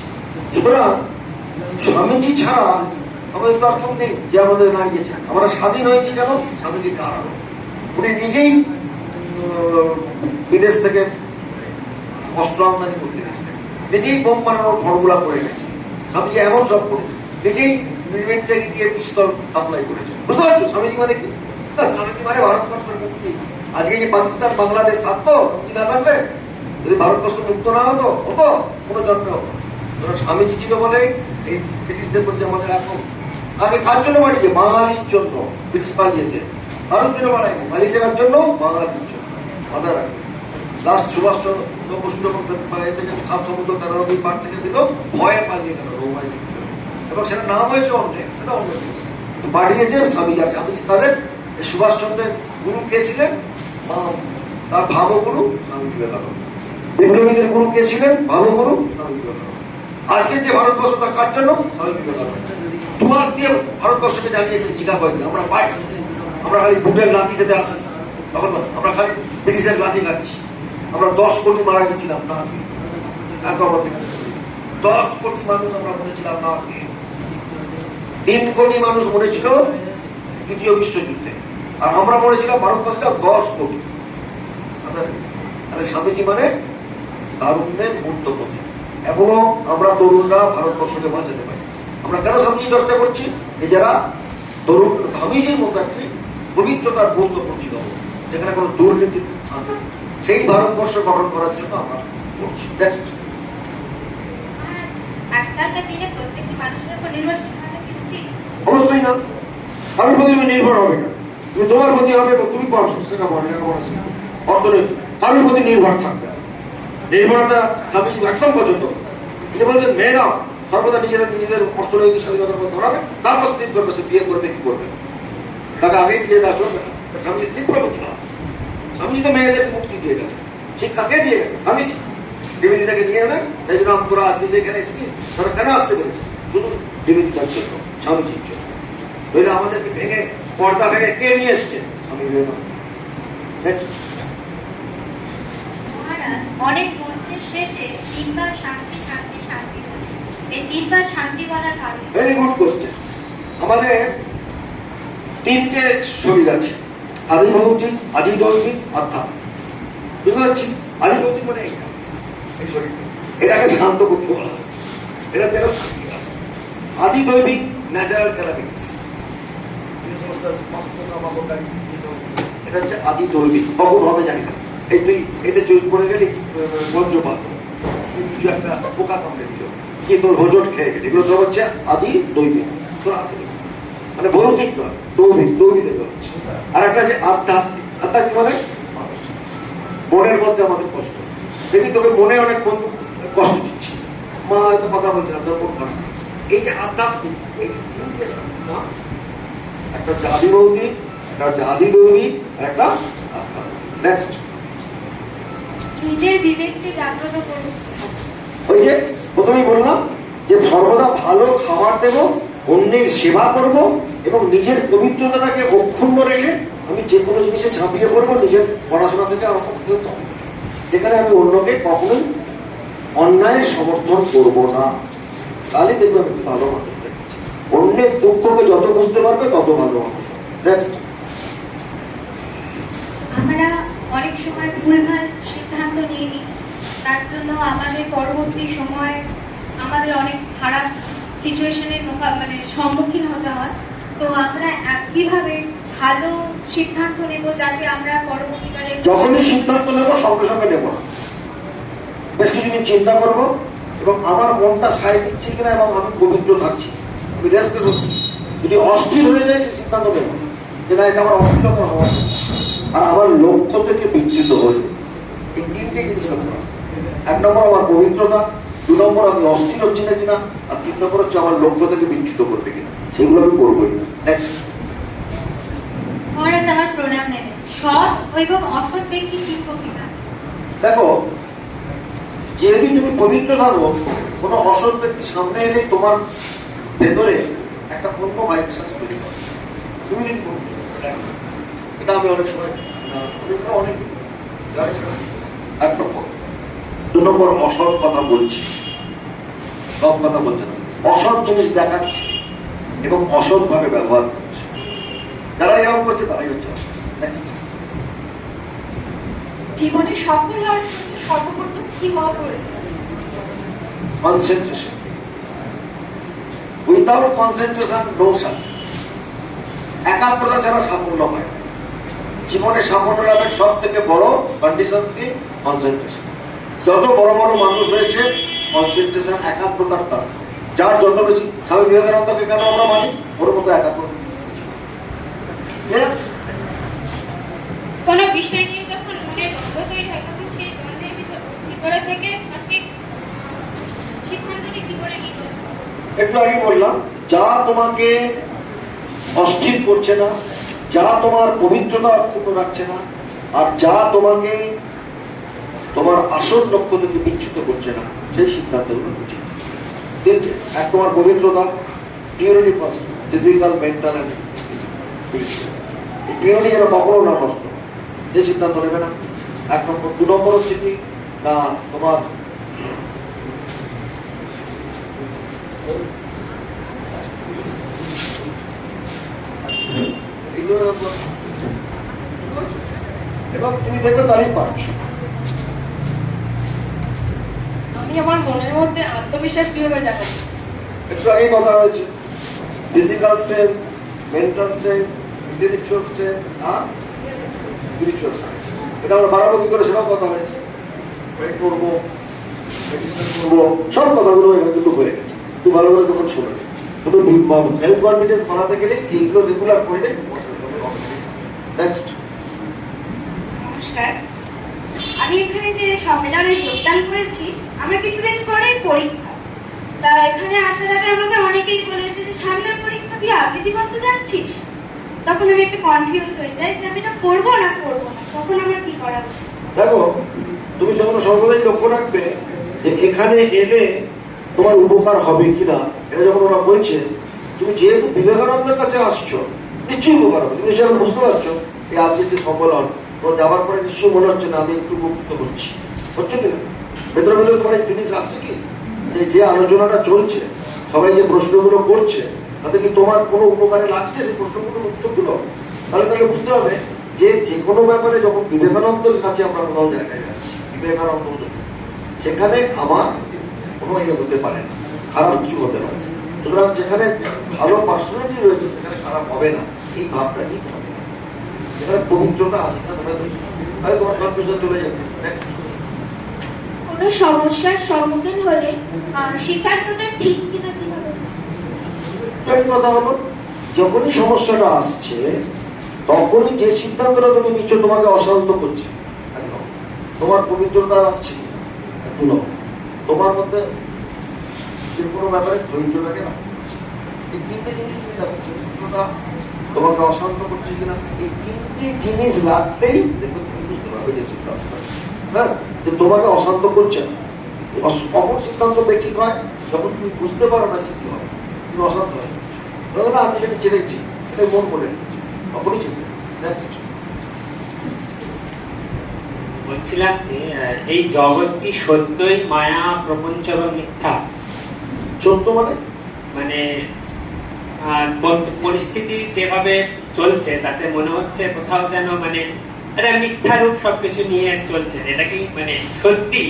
সুতরাং স্বামীজি ছাড়া আমাদের তো আর কেউ নেই যে আমাদের নাড়িয়েছেন। আমরা স্বাধীন হয়েছি কেন? স্বামীজির কারণে। উনি নিজেই বিদেশ থেকে অস্ত্র আমদানি করতে গেছিলেন, নিজেই বোম বানানোর ফর্মুলা করে গেছেন। স্বামীজি এমন সব করে নিজেই নির্মিত থেকে গিয়ে পিস্তল সাপ্লাই করেছেন। বুঝতে পারছো স্বামীজি মানে কি? স্বামীজি মানে ভারতবর্ষের মুক্তি। আজকে যে পাকিস্তান বাংলাদেশ থাকতো, মুক্তি না থাকলে, যদি ভারতবর্ষ মুক্ত না হতো কোনো জন্মে হতো। স্বামীজি ছিল বলে এই ব্রিটিশদের প্রতি আমাদের এখন আগে কার জন্য বাড়িয়েছে? বাঙালির জন্য ব্রিটিশ পালিয়েছে। কারোর জন্য বাড়ায়নি, পালিয়ে যাওয়ার জন্য বাঙালির জন্য। মাথায় রাখবে। লাস্ট সুভাষচন্দ্র বসু যখন সাত সমুদ্র 13 নদী পার থেকে দিল, ভয়ে পালিয়ে গেল রৌমাই, এবং সেটা নাম হয়েছে অন্যের, সেটা অন্য জিনিস পাঠিয়েছে স্বামীজি। আর স্বামীজি তাদের সুভাষচন্দ্রের গুরু কে ছিলেন? তার ভাবগুরু স্বামী বিবেকানন্দ। বিপ্লবীদের গুরু কে ছিলেন? ভাবগুরু স্বামী বিবেকানন্দ। আজকে যে ভারতবর্ষ তার কার জন্য? স্বামী বিবেকানন্দ। দুহাত দিয়ে ভারতবর্ষকে জানিয়েছেন চিকাগোতে আমরা পাই, আমরা খালি বুটের লাথি খেতে আসেন, তখন আমরা খালি ব্রিটিশের লাথি খাচ্ছি। আমরা 10 কোটি মারা গেছিলাম না, এত আমাদের 10 কোটি মানুষ আমরা মরেছিলাম না। 3 কোটি মানুষ মরেছিল দ্বিতীয় বিশ্বযুদ্ধে, আর আমরা মরেছিলাম ভারতবাসীরা 10 কোটি। তাহলে স্বামীজি মানে তারুণ্যের মূর্ত প্রতীক। এখনো আমরা তরুণরা ভারতবর্ষকে বাঁচাতে পারি। আমরা কেন স্বামীজি চর্চা করছি? নিজেরা তরুণ স্বামীজির মতো একটি পবিত্রতার গুরুত্ব প্রতীক হবো, যেখানে কোনো দুর্নীতির স্থান নেই, সেই ভারতবর্ষ গঠন করার জন্য আমরা করছি। Next. আজকালকার দিনে প্রত্যেকটি মানুষের উপর নির্ভরশীল হওয়া কি উচিত? অবশ্যই না, কারোর প্রতি তুমি নির্ভর হবে না, তুমি তোমার প্রতি হবে এবং তুমি পড়াশোনা অর্থনৈতিক কারোর প্রতি নির্ভর থাকবে। নির্ভরতা স্বামীজি একদম পছন্দ করে। তিনি বলছেন মেয়েরা সর্বদা নিজেদের অর্থনৈতিক স্বাধীনতার মধ্যে ধরাবে, তারপর স্থির করবে সে বিয়ে করবে কি করবে, তাকে আগে বিয়ে দেওয়া চলবে না। স্বামীজি তীব্র প্রতিবাদ। স্বামীজি তো মেয়েদের মুক্তি দিয়ে গেছে, শিক্ষাকে দিয়ে গেছে স্বামীজি, নিবেদিতাকে দিয়ে গেলেন। তাই জন্য তোরা আজকে যে এখানে এসেছি, তারা কেন আসতে পেরেছে? শুধু নিবেদিতার জন্য, স্বামীজির জন্য। নইলে আমাদেরকে ভেঙে পর্দা ভেঙে কে নিয়ে এসছে? স্বামী বিবেকানন্দ। মহারাজ, অনেক মন্ত্রের শেষে তিনবার শান্তি শান্তি শান্তি বলে। এই তিনবার শান্তি বলার কারণ? Very good question. আমাদের তিনটে শরীর আছে, আদি ভৌতিক, আদি দৈবিক, আধ্যাত্মিক। বুঝতে পারছিস? আদি ভৌতিক মানে এইটা, এই শরীরটা, এটাকে শান্ত করতে বলা হচ্ছে, এটা তেরো শান্তি। আদি দৈবিক ন্যাচারাল ক্যালামিটিস, এটা হচ্ছে আদি দৈবিক। কখন হবে জানি না, এই তুই এতে চুল পড়ে গেলি, বজ্রপাত, কিছু একটা পোকা কামড়ে দিল, কি তোর হোজট খেয়ে গেলি, এগুলো সব হচ্ছে আদি দৈবিক। তোর আদি মানে ভৌতিক নয়, দৈবিক, দৈবিক হচ্ছে। আর একটা আছে আধ্যাত্মিক। আধ্যাত্মিক মানে মনের মধ্যে আমাদের কষ্ট দেখি, তোকে মনে অনেক বন্ধু কষ্ট দিচ্ছি, মা হয়তো কথা বলছে না, তোর মন খারাপ। এই যে আধ্যাত্মিক, এই একটা হচ্ছে আদি ভৌতিক, একটা হচ্ছে আদি দৈবিক, আর একটা আধ্যাত্মিক। নেক্সট, নিজের বিবেককে জাগ্রত করুন। ওই যে প্রথমেই বললাম যে সর্বদা ভালো খাবার দেব, অন্যের সেবা করব এবং নিজের পবিত্রতাটাকে অক্ষুণ্ণ রেখে আমি যে কোনো জিনিসে ঝাঁপিয়ে পড়বো। নিজের পড়াশোনা থেকে আরম্ভ করতে হবে, সেখানে আমি অন্যকে কখনোই অন্যায়ের সমর্থন করব না। তাহলে দেখবো আমি ভালো মানুষ দেখছি। অন্যের দুঃখকে যত বুঝতে পারবে তত ভালো মানুষ। নেক্সট, আমরা অনেক সময় ভুলভাল সিদ্ধান্ত নিয়ে নিই, তার জন্য আমাদের পরবর্তী সময় আমাদের অনেক খারাপ সিচুয়েশনের সম্মুখীন হতে হয়। তো আমরা কিভাবে ভালো সিদ্ধান্ত নেব যাতে আমরা পরবর্তীকালে যখনই সিদ্ধান্ত নেব সঙ্গে সঙ্গে নেব না, বেশ কিছুদিন চিন্তা করব এবং আমার মনটা সায় দিচ্ছে কিনা এবং আমি পবিত্র থাকছি, আমি রেস্ট হচ্ছি। যদি অস্থির হয়ে যায় সে সিদ্ধান্ত নেব যে না, এটা আমার অস্থিরতা হওয়া, আর আমার লক্ষ্য থেকে বিচ্যুত হয়ে এই তিনটে জিনিস লক্ষ্য। এক নম্বর আমার পবিত্রতা, দু নম্বর আমি অস্থির হচ্ছি না কিনা, আর তিন নম্বর হচ্ছে আমার লক্ষ্য থেকে বিচ্যুত করবে কিনা, সেগুলো আমি করবোই না। নেক্সট, মহারাজ আমার প্রণাম নেবেন। সৎ এবং অসৎ ব্যক্তি চিনব কিনা? দেখো, যেহেতু তুমি পবিত্র থাকো, কোনো অসৎ ব্যক্তি সামনে এলে তোমার ভেতরে একটা অন্য ভাইব্রেশন তৈরি করে। তুমি যদি এটা আমি অনেক সময় অনেক এক নম্বর। দু নম্বর, অসৎ কথা বলছি, সব কথা বলছে না, অসৎ জিনিস দেখাচ্ছে এবং অসৎ ভাবে ব্যবহার করছে। যারা এরকম করছে তারাই হচ্ছে অসৎ। নেক্সট, জীবনে সফল হওয়ার জন্য সর্বপ্রথম কি হওয়া প্রয়োজন? Concentration. Without concentration no success. একাগ্রতা ছাড়া সাফল্য হয় না। জীবনে সাফল্য লাভের সব থেকে বড় কন্ডিশন কি? কনসেন্ট্রেশন। যত বড় বড় মানুষ হয়েছে কনসেন্ট্রেশন, একাগ্রতার দ্বারা। যার যত বেশি, স্বামী বিবেকানন্দকে কেন আমরা মানি? ওর মতো একাগ্রতা। কোন বিষয় নিয়ে যখন মনে দ্বন্দ্ব তৈরি হয় তখন সেই দ্বন্দ্বের ভিতরে থেকে সঠিক সিদ্ধান্তটি কি করে নিতে হবে? একটু আগে বললাম, যা তোমাকে অস্থির করছে না, যা তোমার পবিত্রতা অক্ষুণ্ণ রাখছে না, আর যা তোমাকে তোমার আসল লক্ষ্য থেকে বিচ্যুত করছে না, সেই সিদ্ধান্তগুলো উচিত। তিনটে, এক তোমার পবিত্রতা, purity first, physical, mental and spiritual. এই পিউরিটি যেন কখনো না নষ্ট, এই সিদ্ধান্ত নেবে না। এক নম্বর। দু নম্বর হচ্ছে কি না, তোমার এবং তুমি দেখবে তারই পারছো। আমি আমার মনের মধ্যে আত্মবিশ্বাস কিভাবে জাগাবো? একটু আগে কথা হয়েছে, physical strength, mental strength, intellectual strength আর স্পিরিচুয়াল স্ট্রেংথ। এটা আমরা বাড়াবো কি করে সেটাও কথা হয়েছে, ওয়েট করবো, মেডিসিন করবো, সব কথাগুলো এখানে কিন্তু হয়ে গেছে। তুই ভালো করে তখন শোনো, তুমি হেলথ কনফিডেন্স বাড়াতে গেলে এইগুলো রেগুলার করলে। নেক্সট। নমস্কার, আমি এখানে যে সম্মেলনে যোগদান করেছি, আমার কিছুদিন পরেই পরীক্ষা। তা এখানে আসার আগে আমাকে অনেকেই বলেছে যে সামনের পরীক্ষা তুই আবৃত্তি করতে যাচ্ছিস। তখন আমি একটু কনফিউজ হয়ে যাই যে আমি এটা করবো না করবো না, তখন আমার কি করা উচিত? দেখো, তুমি যখন সর্বদাই লক্ষ্য রাখবে যে এখানে এলে তোমার উপকার হবে কিনা, এটা যখন ওরা বলছে, তুমি যেহেতু বিবেকানন্দের কাছে আসছো, নিশ্চয়ই উপকার হবে। তুমি সেটা বুঝতে পারছো, এই আজকের যে সম্মেলন তোমার যাওয়ার পরে নিশ্চয়ই মনে হচ্ছে না আমি একটু উপকৃত হচ্ছি, হচ্ছে কিনা? ভেতরে ভেতরে তোমার এই ফিলিংস আসছে কি, যে আলোচনাটা চলছে, সবাই যে প্রশ্নগুলো করছে, তাতে কি তোমার কোনো উপকারে লাগছে সেই প্রশ্নগুলোর উত্তরগুলো? তাহলে বুঝতে হবে যে যে কোনো ব্যাপারে যখন বিবেকানন্দের কাছে আমরা কোথাও জায়গায় যাচ্ছি, বিবেকানন্দ সেখানে আমার কোনো ইয়ে হতে পারে না, খারাপ কিছু হতে পারে। সুতরাং যেখানে ভালো পার্সোনালিটি রয়েছে সেখানে খারাপ হবে না, এই ভাবটা ঠিক হবে। যেখানে পবিত্রতা আছে তাহলে তোমার কনফিউশন চলে যাবে। কোনো সমস্যার সম্মুখীন হলে সিদ্ধান্তটা ঠিক কিনা কিভাবে? কথা হলো, যখনই সমস্যাটা আসছে তখনই যে সিদ্ধান্তটা তুমি নিচ্ছ তোমাকে অশান্ত করছে, তোমার পবিত্রতা রাখছে, তোমার মধ্যে যে কোনো ব্যাপারে ধৈর্য লাগে না, এই তিনটে জিনিস তুমি দেখো, পবিত্রতা তোমাকে অশান্ত করছে কিনা, এই তিনটে জিনিস রাখতেই দেখো তুমি বুঝতে পারবে যে সিদ্ধান্ত, হ্যাঁ, যে তোমাকে অশান্ত করছে না। কখন সিদ্ধান্ত বেঠিক হয়? যখন তুমি বুঝতে পারো না কি হয়, তুমি অশান্ত হয় না, আমি সেটা ছেড়েছি, এটা মন করে তখনই ছেড়ে। বলছিলাম যে এই জগৎটি সত্যই মায়া, প্রপঞ্চ এবং মিথ্যা? সত্য মানে পরিস্থিতি যেভাবে চলছে তাতে মনে হচ্ছে কোথাও যেন মানে একটা মিথ্যা রূপ সবকিছু নিয়ে চলছে। এটা কি মানে সত্যি,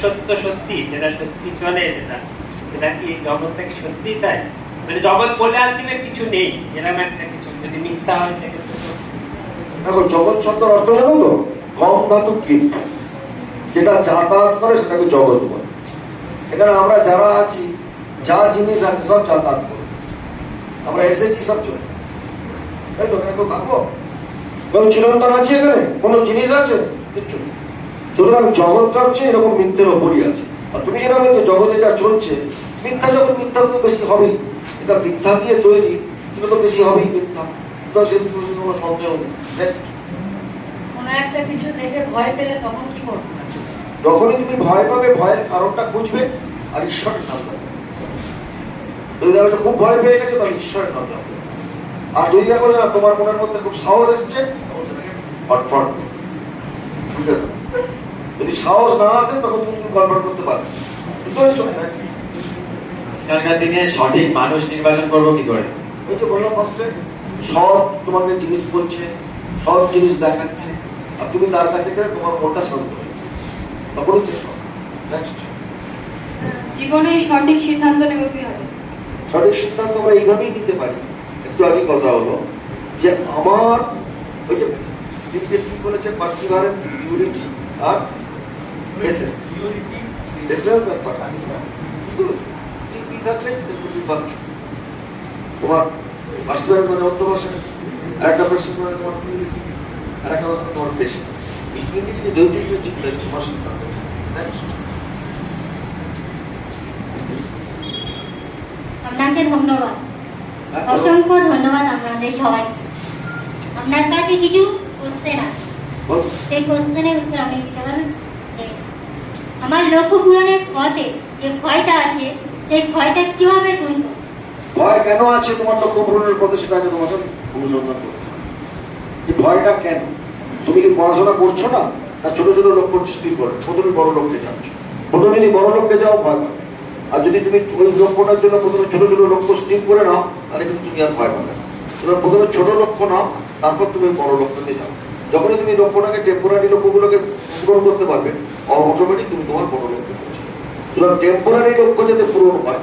সত্য সত্যি, যেটা সত্যি চলে, সেটা কি জগৎটা কি সত্যি? তাই মানে জগৎ বলে আলটিমেট কিছু নেই, এরকম একটা কিছু যদি মিথ্যা হয় সেক্ষেত্রে দেখো, জগৎ শব্দের অর্থ জানো তো? কম ধাতু কীট, যেটা যাতায়াত করে সেটাকে জগৎ বলে। এখানে আমরা যারা আছি, যা জিনিস আছে সব যাতায়াত করে, আমরা এসেছি সব চলে, তাই তো? এখানে তো থাকবো, কারণ চিরন্তন আছে, এখানে কোনো জিনিস আছে কিচ্ছু। সুতরাং জগৎটা হচ্ছে এরকম মিথ্যের ওপরই আছে। আর তুমি যেটা বলছো জগতে যা চলছে মিথ্যা, জগৎ মিথ্যা তো বেশি হবেই, এটা মিথ্যা দিয়ে তৈরি, সেটা তো বেশি হবেই মিথ্যা, সে কোনো সন্দেহ নেই। কোনো একটা কিছু দেখে ভয় পেলে তখন কি করবে? যখনই তুমি ভয় পাবে, ভয়ের কারণটা খুঁজবে আর ঈশ্বরের নাম দেবে। যদি দেখো খুব ভয় পেয়ে গেছে, তাহলে ঈশ্বরের নাম দেবে। আর যদি দেখো না তোমার মনের মধ্যে খুব সাহস এসছে, যদি সাহস না আসে তখন তুমি কনফার্ম করতে পারবে। আজকালকার দিনে সঠিক মানুষ নির্বাচন করবো কি করে? ওই যে বললাম, সব তোমাকে জিনিস বলছে, সব জিনিস দেখাচ্ছে, আর তুমি তার কাছে গেলে তোমার মনটা শান্ত হয়ে যাবে, তখনই তো সব। জীবনে সঠিক সিদ্ধান্ত নেব কিভাবে? সঠিক সিদ্ধান্ত আমরা এইভাবেই নিতে পারি। একটু আগে কথা হলো যে আমার ওই যে কি বলেছে, পার্সিভারেন্স, পিউরিটি আর পেশেন্স, পেশেন্স আর পার্সিভারেন্স। কি থাকলে তুমি পাচ্ছো, তোমার পার্সিভারেন্স মানে অধ্যবসায়, আর একটা পার্সিভারেন্স মানে তোমার পিউরিটি, আর একটা মানে তোমার পেশেন্স। এই তিনটি যদি ধৈর্য চিন্তা তোমার সিদ্ধান্ত। আপনাকে ধন্যবাদ, অসংখ্য ধন্যবাদ আপনাদের সবাই। আপনার কাছে কিছু কোশ্চেন আছে, সেই কোশ্চেনের উত্তর আপনি দিতে পারেন। আমার লক্ষ্য পূরণের পথে যে ভয়টা আছে, সেই ভয়টা কিভাবে তুলব? ভয় কেন আছে তোমার লক্ষ্য পূরণের পথে, সেটা আগে তোমাকে অনুসন্ধান করতে হবে। যে ভয়টা কেন? তুমি কি পড়াশোনা করছো না, না ছোট ছোট লক্ষ্য স্থির করে প্রথমে বড় লক্ষ্যে যাচ্ছ? প্রথমে যদি বড় লক্ষ্যে যাও ভয় পাবে, আর যদি তুমি ওই লক্ষ্যটার জন্য প্রথমে ছোট ছোট লক্ষ্য স্থির করে নাও, তাহলে কিন্তু তুমি আর ভয় পাবে না। তোমার প্রথমে ছোট লক্ষ্য নাও, তারপর তুমি বড় লক্ষ্যতে যাও। যখনই তুমি লক্ষ্যটাকে, টেম্পোরারি লক্ষ্যগুলোকে পূরণ করতে পারবে, অটোমেটিক তুমি তোমার বড় লক্ষ্যে পৌঁছে যাবে। সুতরাং টেম্পোরারি লক্ষ্য যাতে পূরণ হয়।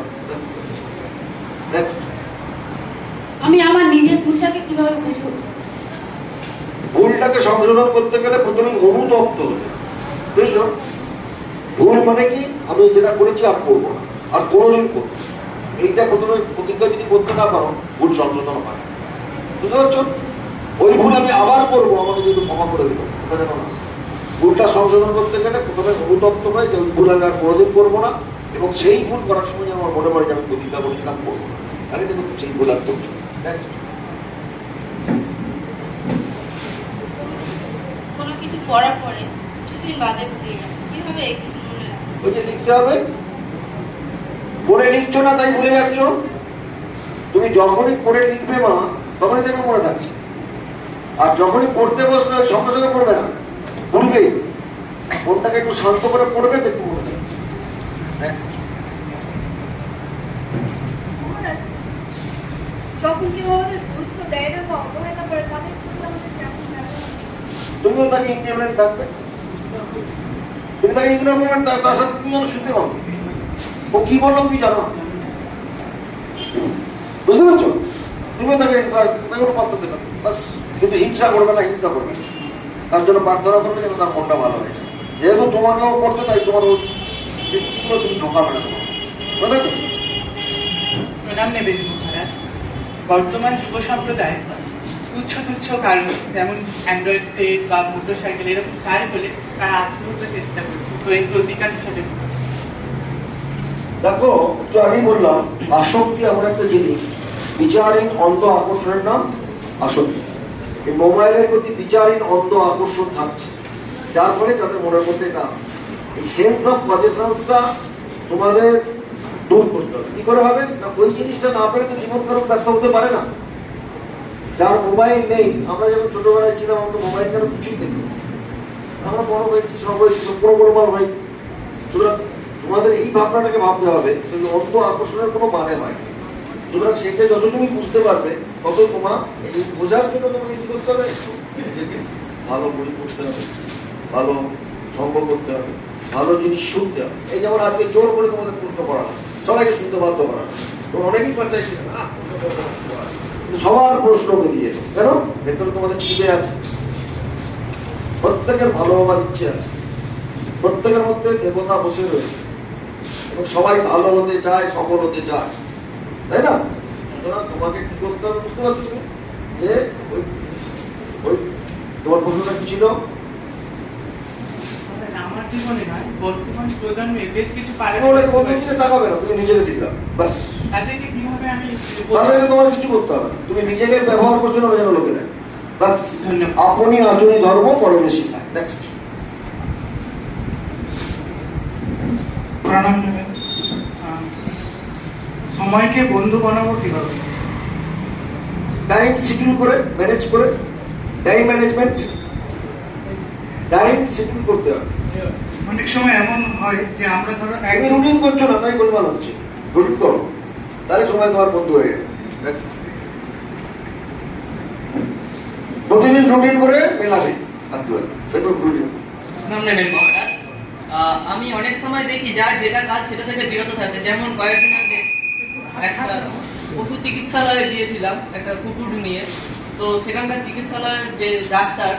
আমি আমার নিজের ভুলটাকে কিভাবে বুঝবো? ভুলটাকে সংশোধন করতে গেলে প্রথমে অনুতপ্ত হতে হবে। বুঝছো? ভুল মানে কি, আমি যেটা করেছি আর করবো না, আর কোনোদিন করবো না। এইটা প্রথমে প্রতিজ্ঞা যদি করতে না পারো, ভুল সংশোধন হয় না। বুঝতে পারছো? ওই ভুল আমি আবার করবো, আমাকে যদি ক্ষমা করে দিল, ওটা যেন না। ভুলটা সংশোধন করতে গেলে প্রথমে অনুতপ্ত হয় যে ওই ভুল আমি আর কোনোদিন করবো না, এবং সেই ভুল করার সময় যেন আমার মনে পড়ে যে আমি প্রতিজ্ঞা করেছিলাম করবো না, তাহলে দেখো সেই ভুল আর করছো। কোনো কিছু পড়ার পরে কিছুদিন বাদে ভুলে যায়, কিভাবে একটু মনে রাখবো? ওই যে লিখতে হবে, পড়ে লিখছো না তাই ভুলে যাচ্ছ। তুমি যখনই পড়ে লিখবে মা, তখনই দেখবে মনে থাকছে। আর যখনই পড়তে বসবে সঙ্গে সঙ্গে পড়বে না, ভুলবে। মনটাকে একটু শান্ত করে পড়বে, দেখতে মনে থাকছে। যখন কেউ আমাদের গুরুত্ব দেয় না বা অবহেলা করে, তাদের প্রতি আমাদের কেমন লাগে? তুমিও তাকে ইন্ডিপেন্ডেন্ট থাকবে। তুমি তাকে ইগনোরেন্ট, তার সাথে তুমি যেন শুনতে পাবো ও কি বললো তুমি জানো না। বুঝতে পারছো? তুমিও তাকে কোনো পাত্র দেবে বাস, কিন্তু হিংসা করবে না, হিংসা করবে না। তার জন্য প্রার্থনা করবে যেন তার মনটা ভালো হয়। যেহেতু তোমাকেও করছো, তাই তোমার ওই ব্যক্তিগুলো তুমি ঢোকাবে না। বুঝতে পারছো? প্রণাম নিবেদিত মহারাজ। বর্তমান যুব সম্প্রদায় তুচ্ছ তুচ্ছ কারণ, যেমন অ্যান্ড্রয়েড সেট বা মোটর সাইকেল এরকম চাই বলে তারা আত্মহত্যার চেষ্টা করছে। তো এই প্রতিকার হিসেবে দেখো, একটু আগেই বললাম, আসক্তি এমন একটা জিনিস, বিচারহীন অন্ধ আকর্ষণের নাম আসক্তি। এই মোবাইলের প্রতি বিচারহীন অন্ধ আকর্ষণ থাকছে, যার ফলে তাদের মনের মধ্যে এটা আসছে। এই সেন্স অফ পজেশনসটা তোমাদের দূর করতে হবে। কি করে হবে না, ওই জিনিসটা না পেলে তো জীবন কারো ব্যস্ত হতে পারে না। যার মোবাইল নেই, আমরা যখন ছোটবেলায় ছিলাম, আমরা মোবাইল কেন কিছুই দেখি, আমরা বড় হয়েছি, সব হয়েছি, সব বড় হয়। সুতরাং তোমাদের এই ভাবনাটাকে ভাবতে হবে, কিন্তু অন্ধ আকর্ষণের কোনো মানে হয়। সুতরাং সেটা যত তুমি বুঝতে পারবে, তত তোমার এই বোঝার জন্য তোমাকে কি করতে হবে, নিজেকে ভালো বই পড়তে হবে, ভালো সঙ্গ করতে হবে, ভালো জিনিস শুনতে হবে। এই যেমন আজকে জোর করে তোমাদের প্রশ্ন করা হয়, সবাইকে শুনতে বাধ্য করা হয়। তোমরা অনেকেই চাইছিল না, সবার প্রশ্ন বেরিয়ে কেন, ভেতরে তোমাদের খিদে আছে, প্রত্যেকের ভালো হবার ইচ্ছে আছে, প্রত্যেকের মধ্যে দেবতা বসে রয়েছে, এবং সবাই ভালো হতে চায়, সফল হতে চায়, তাই না? সুতরাং তোমাকে কি করতে হবে বুঝতে পারছো তুমি, যে ওই তোমার প্রশ্নটা কি ছিল? আমার জীবনে নয়, বর্তমান প্রজন্মে বেশ কিছু পারে তাকাবে না, তুমি নিজেকে ঠিক রাখবে বাস। তাদেরকে কিভাবে আমি তাদেরকে তোমার কিছু করতে হবে না, তুমি নিজেকে ব্যবহার করছো না যেন লোকে দেয় বাস। আপনি আচরণী ধর্ম পরমে শিখায়। নেক্সট। প্রণাম নেবেন। সময়কে বন্ধু বানাবো কিভাবে? টাইম শিডিউল করে, ম্যানেজ করে, টাইম ম্যানেজমেন্ট, টাইম শিডিউল করতে হবে। অনেক সময় এমন হয় যে আমরা ধরো তুমি রুটিন করছো না, তাই গোলমাল হচ্ছে। রুটিন করো, তাহলে সময় তোমার বন্ধু হয়ে যাবে। প্রতিদিন রুটিন করে মেলাবে। আমি অনেক সময় দেখি যার যেটা কাজ সেটা থেকে বিরত থাকে। যেমন কয়েকদিন আগে একটা পশু চিকিৎসালয়ে গিয়েছিলাম একটা কুকুর নিয়ে। তো সেখানকার চিকিৎসালয়ের যে ডাক্তার,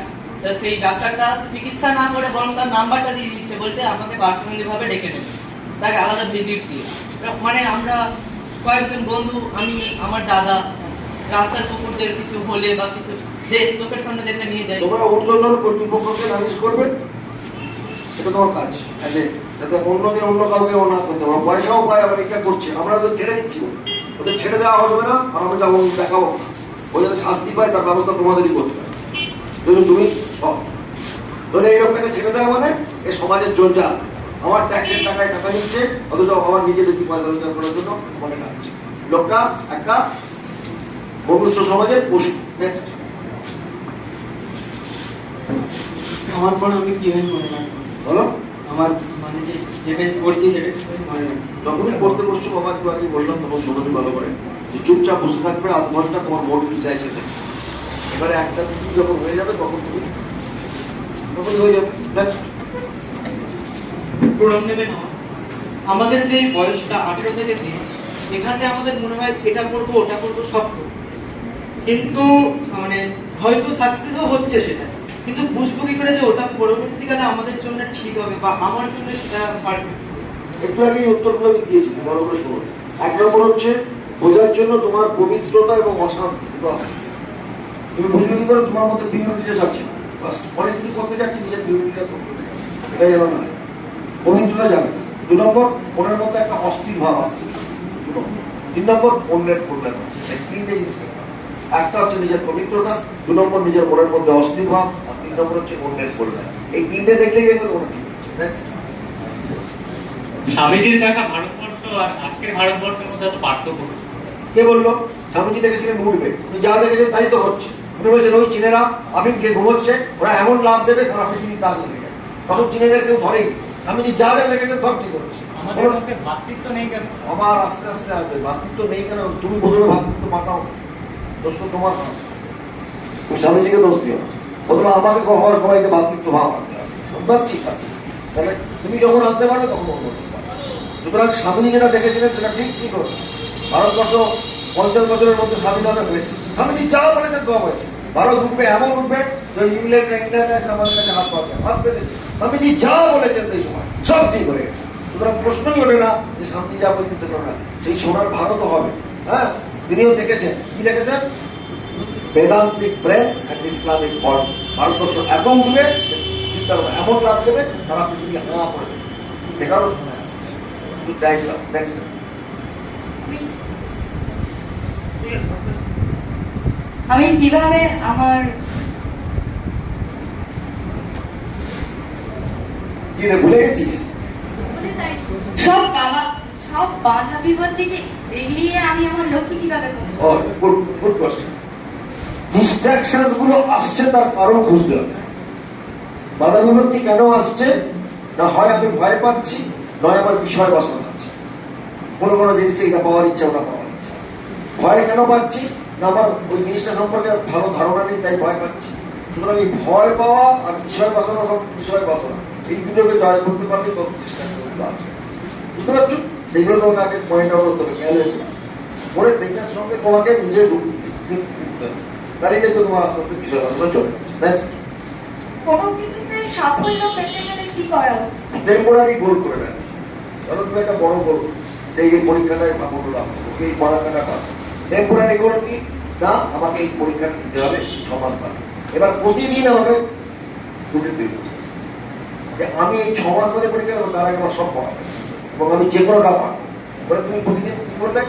সেই ডাক্তারটা চিকিৎসা না করে বরং তার নাম্বারটা দিয়ে দিচ্ছে, বলতে আমাকে পার্সোনালি ভাবে ডেকে নেবে, তাকে আলাদা ভিজিট দিয়ে। মানে আমরা কয়েকজন বন্ধু, আমি আমার দাদা, রাস্তার কুকুরদের কিছু হলে বা কিছু দেশ লোকের সামনে দেখে নিয়ে যাই। তোমরা ঊর্ধ্বতন কর্তৃপক্ষকে নালিশ করবে, এটা তোমার কাজ, যাতে অন্যদিন অন্য কাউকে না করতে পারো। পয়সাও পায়, আবার এটা করছে, আমরা তো ছেড়ে দিচ্ছি, ওদের ছেড়ে দেওয়া হবে না, আর আমি তেমন দেখাবো না। ও যাতে শাস্তি পায় তার ব্যবস্থা তোমাদেরই করতে হবে, যদি তুমি সব ধরে এই লোকটাকে ছেড়ে দেওয়া মানে এ সমাজের জঞ্জাল। আমার ট্যাক্সের টাকায় টাকা নিচ্ছে, অথচ আমার নিজে বেশি পয়সা রোজগার করার জন্য মনে রাখছে। লোকটা একটা মনুষ্য সমাজের পশু। নেক্সট। আমার পর আমি কিভাবে মনে রাখবো? বলো। আমার মানে যেটা করছি সেটা মনে রাখবো। যখনই পড়তে বসছো, বাবা একটু আগে বললাম, তখন শোনাতে ভালো করে যে চুপচাপ বসে থাকবে, আধ ঘন্টা তোমার মন কি চাইছে। এবারে একটা তুমি যখন হয়ে যাবে, তখন তুমি হয়ে যাবে। নেক্সট। প্রণাম নেবেন। আমাদের যে বয়সটা 18 থেকে 30, এখানে আমাদের মনে হয় এটা করবো ওটা করবো সব করবো, কিন্তু মানে হয়তো সাকসেসও হচ্ছে সেটা, কিন্তু বুঝবো কি করে যে ওটা পরবর্তীকালে আমাদের জন্য ঠিক হবে বা আমার জন্য সেটা পারফেক্ট। একটু আগে এই উত্তরগুলো আমি দিয়েছি, ভালো করে শুনুন। 1 নম্বর হচ্ছে বোঝার জন্য তোমার পবিত্রতা এবং অশান্তি দুটো আসছে। তুমি বুঝবে কি করে তোমার মধ্যে পিউরিটিটা যাচ্ছে না, অনেক কিছু করতে যাচ্ছে, নিজের পিউরিটিটা করতে যাচ্ছে, এটাই যেন না হয়। পবিত্রতা যাবে। 2 নম্বর মনের মধ্যে একটা অস্থির ভাব আসছে। 2 নম্বর। 3 নম্বর অন্যের কল্যাণ হচ্ছে। এই 3টে জিনিস। একটা হচ্ছে নিজের পবিত্রতা, 2 নম্বর নিজের মনের মধ্যে অস্থির ভাব, আর 3 নম্বর হচ্ছে অন্যের কল্যাণ। এই 3টে দেখলেই দেখবে তোমার ঠিক হচ্ছে। নেক্সট। স্বামীজির দেখা ভারতবর্ষ আর আজকের ভারতবর্ষের মধ্যে তো পার্থক্য। কে বললো? স্বামীজি দেখেছিলেন উঠবে, যা দেখেছেন তাই তো হচ্ছে। উনি বলছেন ওই চীনেরা আমিনকে ঘুমোচ্ছে, ওরা এমন লাভ দেবে সারা পৃথিবী তা দেবে। তখন চীনেদের কেউ ধরেই। স্বামীজি যা যা দেখেছেন সব ঠিক হচ্ছে। আমাদের মধ্যে ভ্রাতৃত্ব নেই কেন? আমার আস্তে আস্তে আসবে। ভ্রাতৃত্ব নেই কেন? তুমি প্রথমে ভ্রাতৃত্ব মানাও, দোষ তো তোমার। তুমি স্বামীজিকে দোষ দিও, প্রথমে আমাকে কখনো সবাইকে ভ্রাতৃত্ব ভাব আনতে হবে। ঠিক আছে, তাহলে তুমি যখন আনতে পারবে তখন অন্য হতে পারবে। সুতরাং স্বামীজি যেটা দেখেছিলেন সেটা ঠিক ঠিক হচ্ছে। ভারতবর্ষ 50 বছরের মধ্যে স্বাধীনতা হয়েছে, স্বামীজি যা বলেছেন সব হয়েছে। ভারত উঠবে, এমন উঠবে যে ইংল্যান্ড এসে আমাদের কাছে হাত পাবে, হাত পেতেছে। স্বামীজি যা বলেছেন সেই সময় সব ঠিক হয়ে গেছে। সুতরাং প্রশ্নই ওঠে না যে স্বামীজি যা বলতেছে না, সেই সোনার ভারতও হবে। হ্যাঁ, তিনিও দেখেছেন। কি দেখেছেন? Vedantic brain and Islamic body. Bharatvarsha এত উঠবে, চিন্তা করবে এমন লাভ দেবে তারা পৃথিবী হাঁ করে দেবে। সেটারও সময় আসছে। নেক্সট। আমি কিভাবে আমার ভুলে গেছিস? সব বাধা বিপত্তিকে এড়িয়ে আমি আমার লক্ষ্যে কিভাবে গুড কোশ্চেন। ডিস্ট্রাকশনস গুলো আসছে তার কারণ খুঁজতে হবে। বাধা বিপত্তি কেন আসছে? না হয় আমি ভয় পাচ্ছি, নয় আমার বিষয় বাসনা আছে। কোনো কোনো জিনিসে এটা পাওয়ার ইচ্ছা, ওটা পাওয়ার ইচ্ছা আছে। ভয় কেন পাচ্ছি? না আমার ওই জিনিসটা সম্পর্কে ভালো ধারণা নেই, তাই ভয় পাচ্ছি। সুতরাং এই ভয় পাওয়া আর বিষয় বাসনা, বিষয় বাসনা এই দুটোকে জয় করতে পারলে তখন ডিস্ট্রাকশনগুলো আসবে। বুঝতে পারছো? সেইগুলো তোমাকে আগে পয়েন্ট আউট করতে হবে, খেয়াল করে সেইটার সঙ্গে তোমাকে নিজের রূপ দিতে হবে। তারই দেখবে তোমার আস্তে আস্তে বিষয় বাসনা চলে যাচ্ছে। নেক্সট। কোনো কিছুতে সাফল্য পেতে গেলে কি করা উচিত? টেম্পোরারি গোল করে নেয়। ধরো তুমি একটা বড় গোল, এই পরীক্ষাটায় বললাম এই পড়াশোনাটা পাবো। টেম্পোরারি গোল কি? না, আমাকে এই পরীক্ষাটা দিতে হবে 6 মাস বাদে। এবার প্রতিদিন আমাকে রুটিন দিতে হবে যে আমি এই 6 মাস বাদে পরীক্ষা দেবো, তার আগে আমার সব পড়া এবং আমি যে কোনোটা পারবো। এবার তুমি প্রতিদিন কি করবে?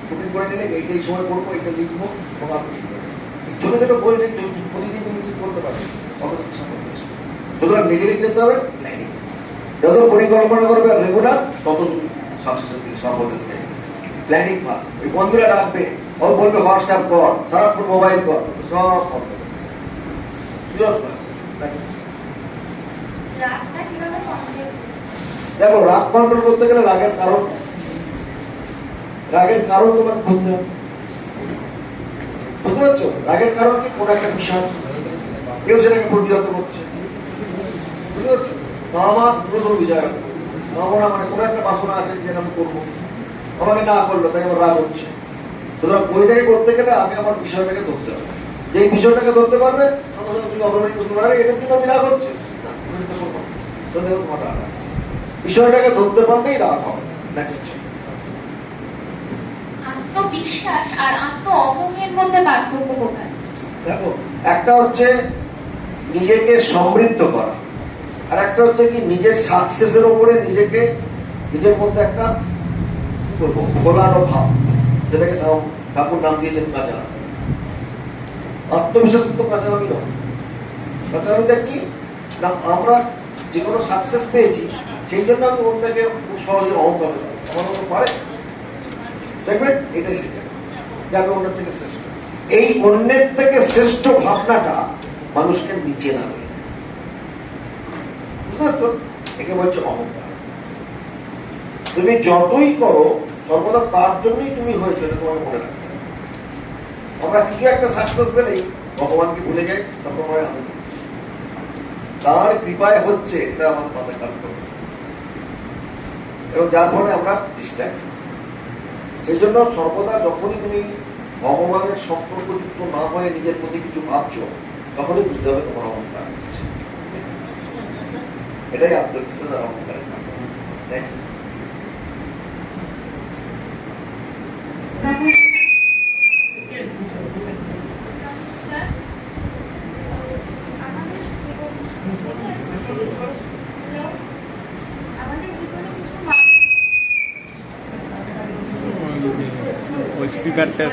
রুটিন করে নিলে এইটাই সময় পড়বো, এইটা লিখবো এবং আমি ঠিক করবো। এই ছোট ছোট গোল প্রতিদিন তুমি ঠিক করতে পারবে। সুতরাং নিজে লিখতে হবে, যত পরিকল্পনা করবে রেগুলার, তত তুমি সাকসেসের দিকে সাফল্য দিকে। Planning first. ওই বন্ধুরা ডাকবে, ও বলবে হোয়াটসঅ্যাপ কর, সারাক্ষণ মোবাইল কর, সব করবে। দেখো, রাগ কন্ট্রোল করতে গেলে রাগের কারণ তোমাকে খুঁজতে হবে। বুঝতে পারছো? রাগের কারণ কি? কোন একটা বিষয় কেউ সেটাকে প্রতিহত করছে। বুঝতে পারছো? আমার প্রথম বিষয় মামনা মানে কোনো একটা বাসনা আছে যে আমি করবো, আমাকে না করলো তাই আমার রাগ হচ্ছে। সুতরাং বইটাকে করতে গেলে আমি আমার বিষয়টাকে ধরতে হবে। যে বিষয়টাকে ধরতে পারবে তুমি অটোমেটিক বুঝতে পারবে এটা কিন্তু আমি রাগ হচ্ছে, তোমার রাগ আছে। বিষয়টাকে ধরতে পারলেই রাগ হবে। নেক্সট। আত্মবিশ্বাস আর আত্ম অহংের মধ্যে পার্থক্য কোথায়? দেখো, একটা হচ্ছে নিজেকে সমৃদ্ধ করা, আর একটা হচ্ছে কি নিজের সাকসেসের উপরে নিজেকে, নিজের মধ্যে একটা কি বলবো ভোলানো ভাব, যেটাকে ঠাকুর নাম দিয়েছেন কাঁচা। আত্মবিশ্বাস তো কাঁচা আমি নয়। কাঁচা আমিটা কি? না, আমরা যে কোনো সাকসেস পেয়েছি সেই জন্য আমি অন্যকে খুব সহজে অহংকার আমার মতো পারে দেখবেন, এটাই শিখে যাবে অন্যের থেকে শ্রেষ্ঠ। এই অন্যের থেকে শ্রেষ্ঠ ভাবনাটা মানুষকে নিচে নামে। বুঝতে পারছো? একে বলছে অহংকার। তুমি যতই করো সর্বদা তার জন্যই তুমি হয়েছো, এটা তোমাকে মনে রাখবে। আমরা কিছু একটা সাকসেস পেলেই ভগবানকে ভুলে যাই, তারপর আমি তার কৃপায় হচ্ছে, এটা আমার মাথায় কাজ করবে এবং যার ফলে আমরা ডিস্ট্রাক্ট। সেই জন্য সর্বদা যখনই তুমি ভগবানের সম্পর্কযুক্ত না হয়ে নিজের প্রতি কিছু ভাবছো, তখনই বুঝতে হবে তোমার অহংকার আসছে। এটাই আত্মবিশ্বাস আর অহংকারের কারণ। নেক্সট। আমাদের জীবনে কিছু ওই স্পিকারটা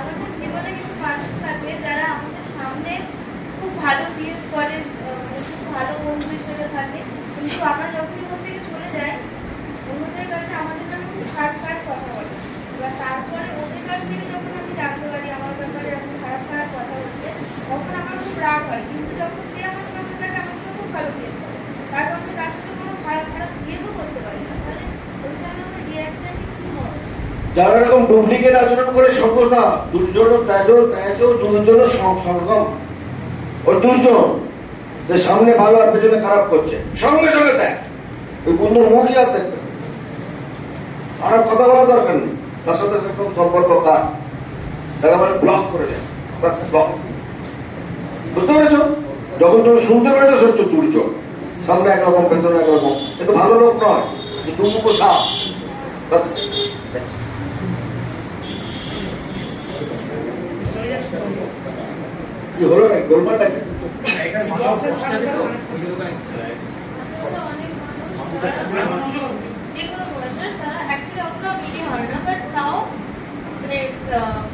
আমাদের জীবনে কিছু মানুষ থাকে যারা আমাদের সামনে খুব ভালো বিহেভ করে, মানে খুব ভালো বন্ধু হিসেবে থাকে, কিন্তু আমরা যখনই ওখান থেকে চলে যাই অন্যদের কাছে আমাদের নামে খুব খারাপ খারাপ কথা বলে। এবার তারপরে ওদের কাছ থেকে যখন আমি জানতে পারি আমার ব্যাপারে এরকম খারাপ খারাপ কথা হচ্ছে, তখন আমার খুব রাগ হয়। কিন্তু যখন সে আমার সামনে থাকে আমার সাথে খুব ভালো বিহেভ করে, তারপর আমি তার সাথে কোনো খারাপ খারাপ বিহেভও করতে পারি না। তাহলে ওই সময় আমার রিয়াকশন কি হয়? যারা এরকম ডুপ্লিকেট আচরণ করে সর্বদা দুর্জন দুর্জন সরগম, ওই দুর্জন যে সামনে ভালো আর পেছনে খারাপ করছে, সঙ্গে সঙ্গে দেখ ওই বন্ধুর মুখই আর দেখবে, খারাপ কথা বলা দরকার নেই, তার সাথে একদম সম্পর্ক কাট, তাকে বলে ব্লক করে দেয়, ব্লক। বুঝতে পেরেছো? যখন তুমি শুনতে পেরেছো সে হচ্ছে দুর্জন, সামনে একরকম পেছনে একরকম, কিন্তু ভালো লোক নয়, দুমুখ সাপ। বাস কি হলো না গোলমালটা কি? যে কোনো বয়সের তারা অ্যাকচুয়ালি অতটা মিডিয়া হয় না, বাট তাও মানে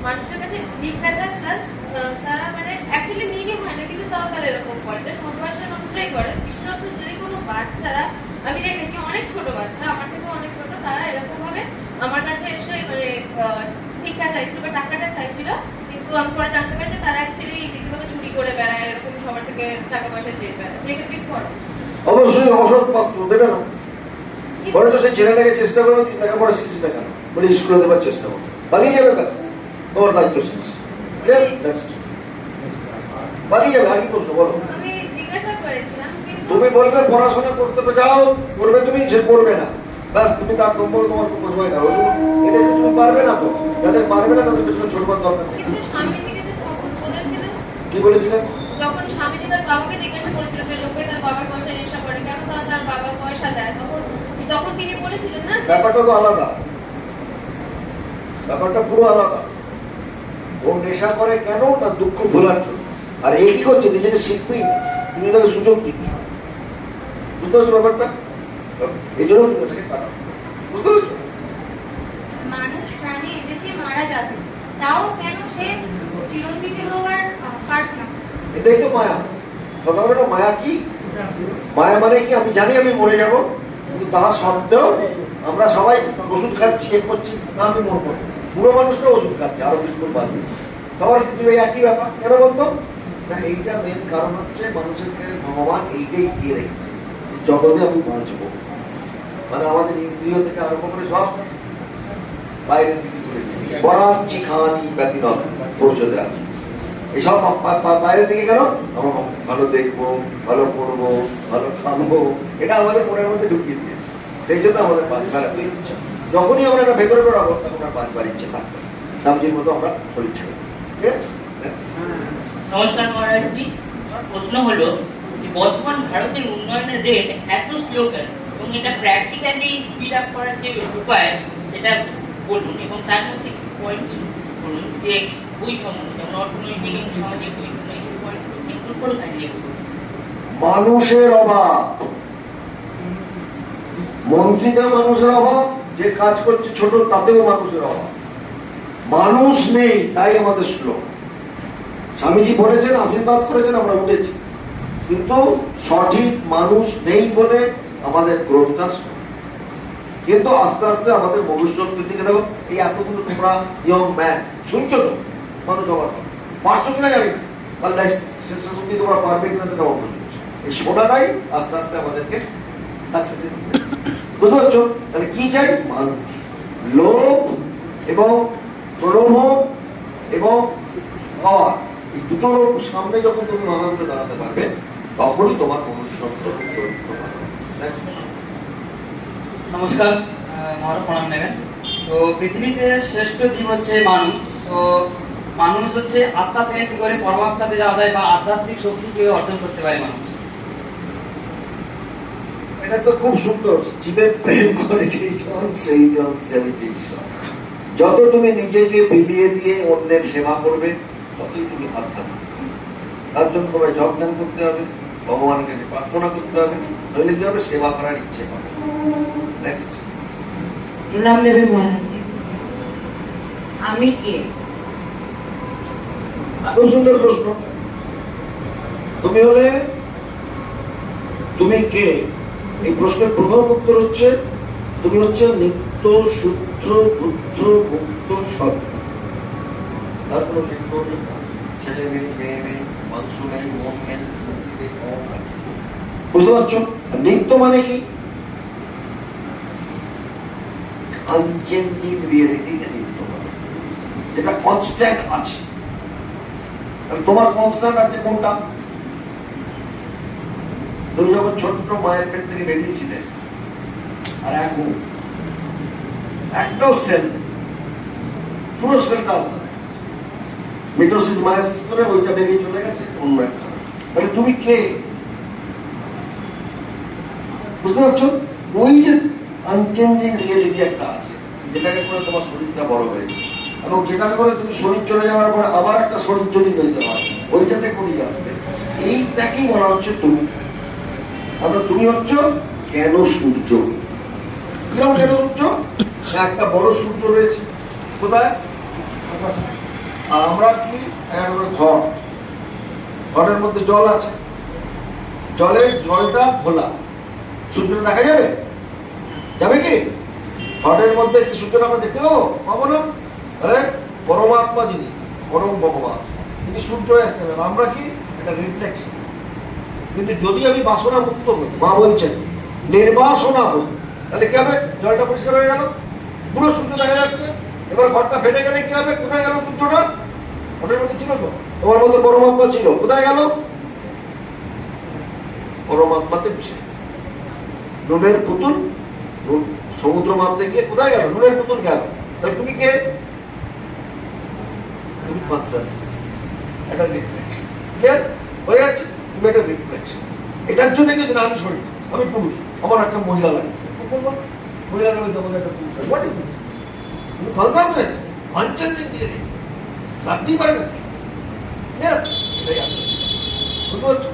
মানুষের কাছে জিজ্ঞাসা প্লাস তারা মানে অ্যাকচুয়ালি মিডিয়া হয় না, কিন্তু তাও তারা এরকম করে। এটা সব বাচ্চা মানুষরাই করে, বিশেষত যদি কোনো বাচ্চারা, আমি দেখেছি অনেক ছোট বাচ্চা আমার থেকে অনেক ছোট, তারা এরকম ভাবে আমার কাছে এসে মানে ভিক্ষা চাইছিল বা টাকাটা চাইছিল, কিন্তু আমি পরে জানতে পারি যে তারা অ্যাকচুয়ালি রীতিমতো চুরি করে বেড়ায়, এরকম সবার থেকে টাকা পয়সা চেয়ে বেড়ায়। এটা ঠিক করো? অবশ্যই অসৎ পাত্র দেবে না, বলে তো সেই ছেলেটাকে চেষ্টা করবে, তুই লেখাপড়া শিখিস না কেন, বলে স্কুলে দেবার চেষ্টা করো, পালিয়ে যাবে, ব্যাস তোমার দায়িত্ব শেষ। পালিয়ে যাবে, আর কি করছো বলো? আমি জিজ্ঞাসা করেছিলাম, কিন্তু তুমি বলবে পড়াশোনা করতে যাও, করবে তুমি, সে করবে না, ব্যাস তুমি তার নম্বর তোমার বুঝবে না। এদের তুমি পারবে না তো, যাদের পারবে না তাদের পেছনে ছোটবার দরকার নেই। কিন্তু স্বামী থেকে যে তখন বলেছিলেন, কি বলেছিলেন? যখন স্বামীজি তার বাবাকে জিজ্ঞাসা করেছিল যে লোকে তার বাবার পয়সা নেশা করে কেন, তার বাবা পয়সা দেয়, তখন তিনি বলেছিলেন না যে ব্যাপারটা তো আলাদা, ব্যাপারটা পুরো আলাদা। ও নেশা করে কেন, তার দুঃখ ভোলার জন্য, আর এই কি করছে নিজেকে শিখবেই না, তুমি তাকে সুযোগ দিচ্ছ। বুঝতে পারছো ব্যাপারটা? এই জন্য তুমি এটাকে কাটাও। বুঝতে পারছো? মানুষ জানে যে সে মারা যাবে, তাও কেন সে চিরঞ্জীবী হওয়ার পার্ট না? এটাই তো মায়া। কথা বলে না, মায়া কি? মায়া মানে কি, আমি জানি আমি মরে যাব, কিন্তু তারা সত্ত্বেও আমরা সবাই ওষুধ খাচ্ছি, এ করছি, না আমি মরবো, বুড়ো মানুষটা ওষুধ খাচ্ছে আরো কিছুক্ষণ বাঁচবে, সবার কিন্তু এই একই ব্যাপার। কেন বলতো না? এইটা মেন কারণ হচ্ছে মানুষকে ভগবান এইটাই দিয়ে রেখেছে, জগতে আমি বাঁচবো, মানে আমাদের ইন্দ্রিয় থেকে আরম্ভ করে সব বাইরের দিকে ঘুরে বরাচ্ছি খানি ব্যক্তি নয় পরিষদে আছে, এসব বাইরের দিকে কেন? আমরা ভালো দেখবো, ভালো করবো, ভালো খাবো, এটা আমাদের মনের মধ্যে ঢুকিয়ে দিয়েছে। সেই জন্য আমাদের বাঁচবার এত ইচ্ছা, যখনই আমরা একটা ভেতরে বেরোবো তখন আমরা বাঁচবার ইচ্ছে থাকবে, স্বামীজির মতো আমরা শরীর ছেড়ে। নমস্কার মহারাজজি, আমার প্রশ্ন হলো যে বর্তমান ভারতের উন্নয়নের রেট এত স্লো কেন, এবং এটা প্র্যাকটিক্যালি স্পিড আপ করার যে উপায় সেটা বলুন, এবং তার মধ্যে পয়েন্ট বলুন যে বই সম্বন্ধে, যেমন অর্থনৈতিক এবং সামাজিক বই, এই পয়েন্টগুলো কিন্তু করে থাকলে মানুষের অভাব, মন্ত্রীদের মানুষের অভাব, যে কাজ করছে ছোট তাতেও মানুষের অভাব, মানুষ নেই তাই আমাদের শ্লোক। স্বামীজি বলেছেন, আশীর্বাদ করেছেন, আমরা উঠেছি, কিন্তু সঠিক মানুষ নেই বলে আমাদের গ্রোথটা। কিন্তু আস্তে আস্তে আমাদের ভবিষ্যতের দিকে দেখো, এই এতগুলো তোমরা ইয়ং ম্যান শুনছো তো, মানুষ অভাব পারছো কিনা জানি না, বা লাইফ শেষ অব্দি তোমরা পারবে কিনা সেটা অন্য জিনিস। এই শোনাটাই আস্তে আস্তে আমাদেরকে সাকসেস। বুঝতে পারছো? তাহলে কি চাই? মানুষ। লোভ এবং প্রলোভন এবং পাওয়ার, এই দুটো সামনে যখন তুমি মাথা তুলে দাঁড়াতে পারবে, তখনই তোমার মনুষ্যত্ব চরিত্র ভালো। নমস্কার, আমার প্রণাম নেবেন। তো পৃথিবীতে শ্রেষ্ঠ জীব হচ্ছে মানুষ। তো মানুষ হচ্ছে আত্মা থেকে কি করে পরমাত্মাতে যাওয়া যায় বা আধ্যাত্মিক শক্তি কিভাবে অর্জন করতে পারে মানুষ? এটা তো খুব সুন্দর। জীবে প্রেম করে যেই জন সেই জন সেবী ঈশ্বর। যত তুমি নিজেকে বিলিয়ে দিয়ে অন্যের সেবা করবে ততই তুমি আধ্যাত্মিক। তার জন্য তোমায় জপ ধ্যান করতে হবে, ভগবানের কাছে প্রার্থনা করতে হবে, নইলে কি হবে? সেবা করার ইচ্ছে হবে। নেক্সট। প্রণাম নেবে মহারাজজি। আমি কে? খুব সুন্দর প্রশ্ন। তুমি কে? এই প্রশ্নের প্রথম উত্তর হচ্ছে তুমি হচ্ছে নিত্য শুদ্ধ বুদ্ধ মুক্ত সৎ। তার কোনো লিঙ্গ নেই, ছেলে নেই, মেয়ে নেই, মাংস নেই, মন নেই, বুঝতে পারছো? নিত্য মানে কি? আনচেঞ্জিং রিয়েলিটিকে নিত্য মানে, যেটা কনস্ট্যান্ট আছে। তোমার কনস্ট্যান্ট আছে কোনটা? তুমি যখন ছোট্ট মায়ের পেট থেকে বেরিয়েছিলে আর এখন একটাও সেল নেই, পুরো সেলটা আলাদা। মিটোসিস মায়োসিস করে ওইটা বেরিয়ে চলে গেছে অন্য একটা। তাহলে তুমি কে? বুঝতে পারছো? ওই যে আনচেঞ্জিং রিয়েলিটি একটা আছে, যেটাকে করে তোমার শরীরটা বড় হয়ে যায়, এবং যেটাকে করে তুমি শরীর চলে যাওয়ার পরে আবার একটা শরীর যদি নিতে হয় ওইটাতে করেই আসবে। এইটাকেই বলা হচ্ছে তুমি। আমরা তুমি হচ্ছ কেন সূর্য। কিরকম কেন সূর্য? একটা বড় সূর্য রয়েছে কোথায়? আকাশে। আর আমরা কি? ঘর, ঘরের মধ্যে জল আছে, জলের জলটা খোলা, সূর্যটা দেখা যাবে? যাবে কি? ঘরের মধ্যে কি সূর্যটা আমরা দেখতে পাবো? পাবো না। আরে পরমাত্মা যিনি, পরম ভগবান, তিনি সূর্য হয়ে আসছেন, আমরা কি? এটা রিফ্লেকশন। কিন্তু যদি আমি বাসনা মুক্ত হই, মা বলছেন নির্বাসনা হই, তাহলে কি হবে? জলটা পরিষ্কার হয়ে গেল, পুরো সূর্য দেখা যাচ্ছে। এবার ঘরটা ফেটে গেলে কি হবে? কোথায় গেল সূর্যটা? ঘরের মধ্যে ছিল তো, তোমার মধ্যে পরমাত্মা ছিল, কোথায় গেল? পরমাত্মাতে মিশে। নুনের পুতুল সমুদ্র মাপতে গিয়ে কোথায় গেল? নুনের পুতুল গেল। তাহলে তুমি কে? তুমি কনসাসনেস, একটা রিফ্লেকশন। ক্লিয়ার হয়ে যাচ্ছে? তুমি একটা রিফ্লেকশন। এটার জন্য কিন্তু না আমি শরীর, আমি পুরুষ, আমার একটা মহিলা লাগছে, মহিলাদের মধ্যে আমাদের একটা পুরুষ। What is it? তুমি কনসাসনেস, আনচেঞ্জিং রিয়েলিটি, লাগতেই পারে না। ক্লিয়ার? এটাই আসলে বুঝতে পারছো?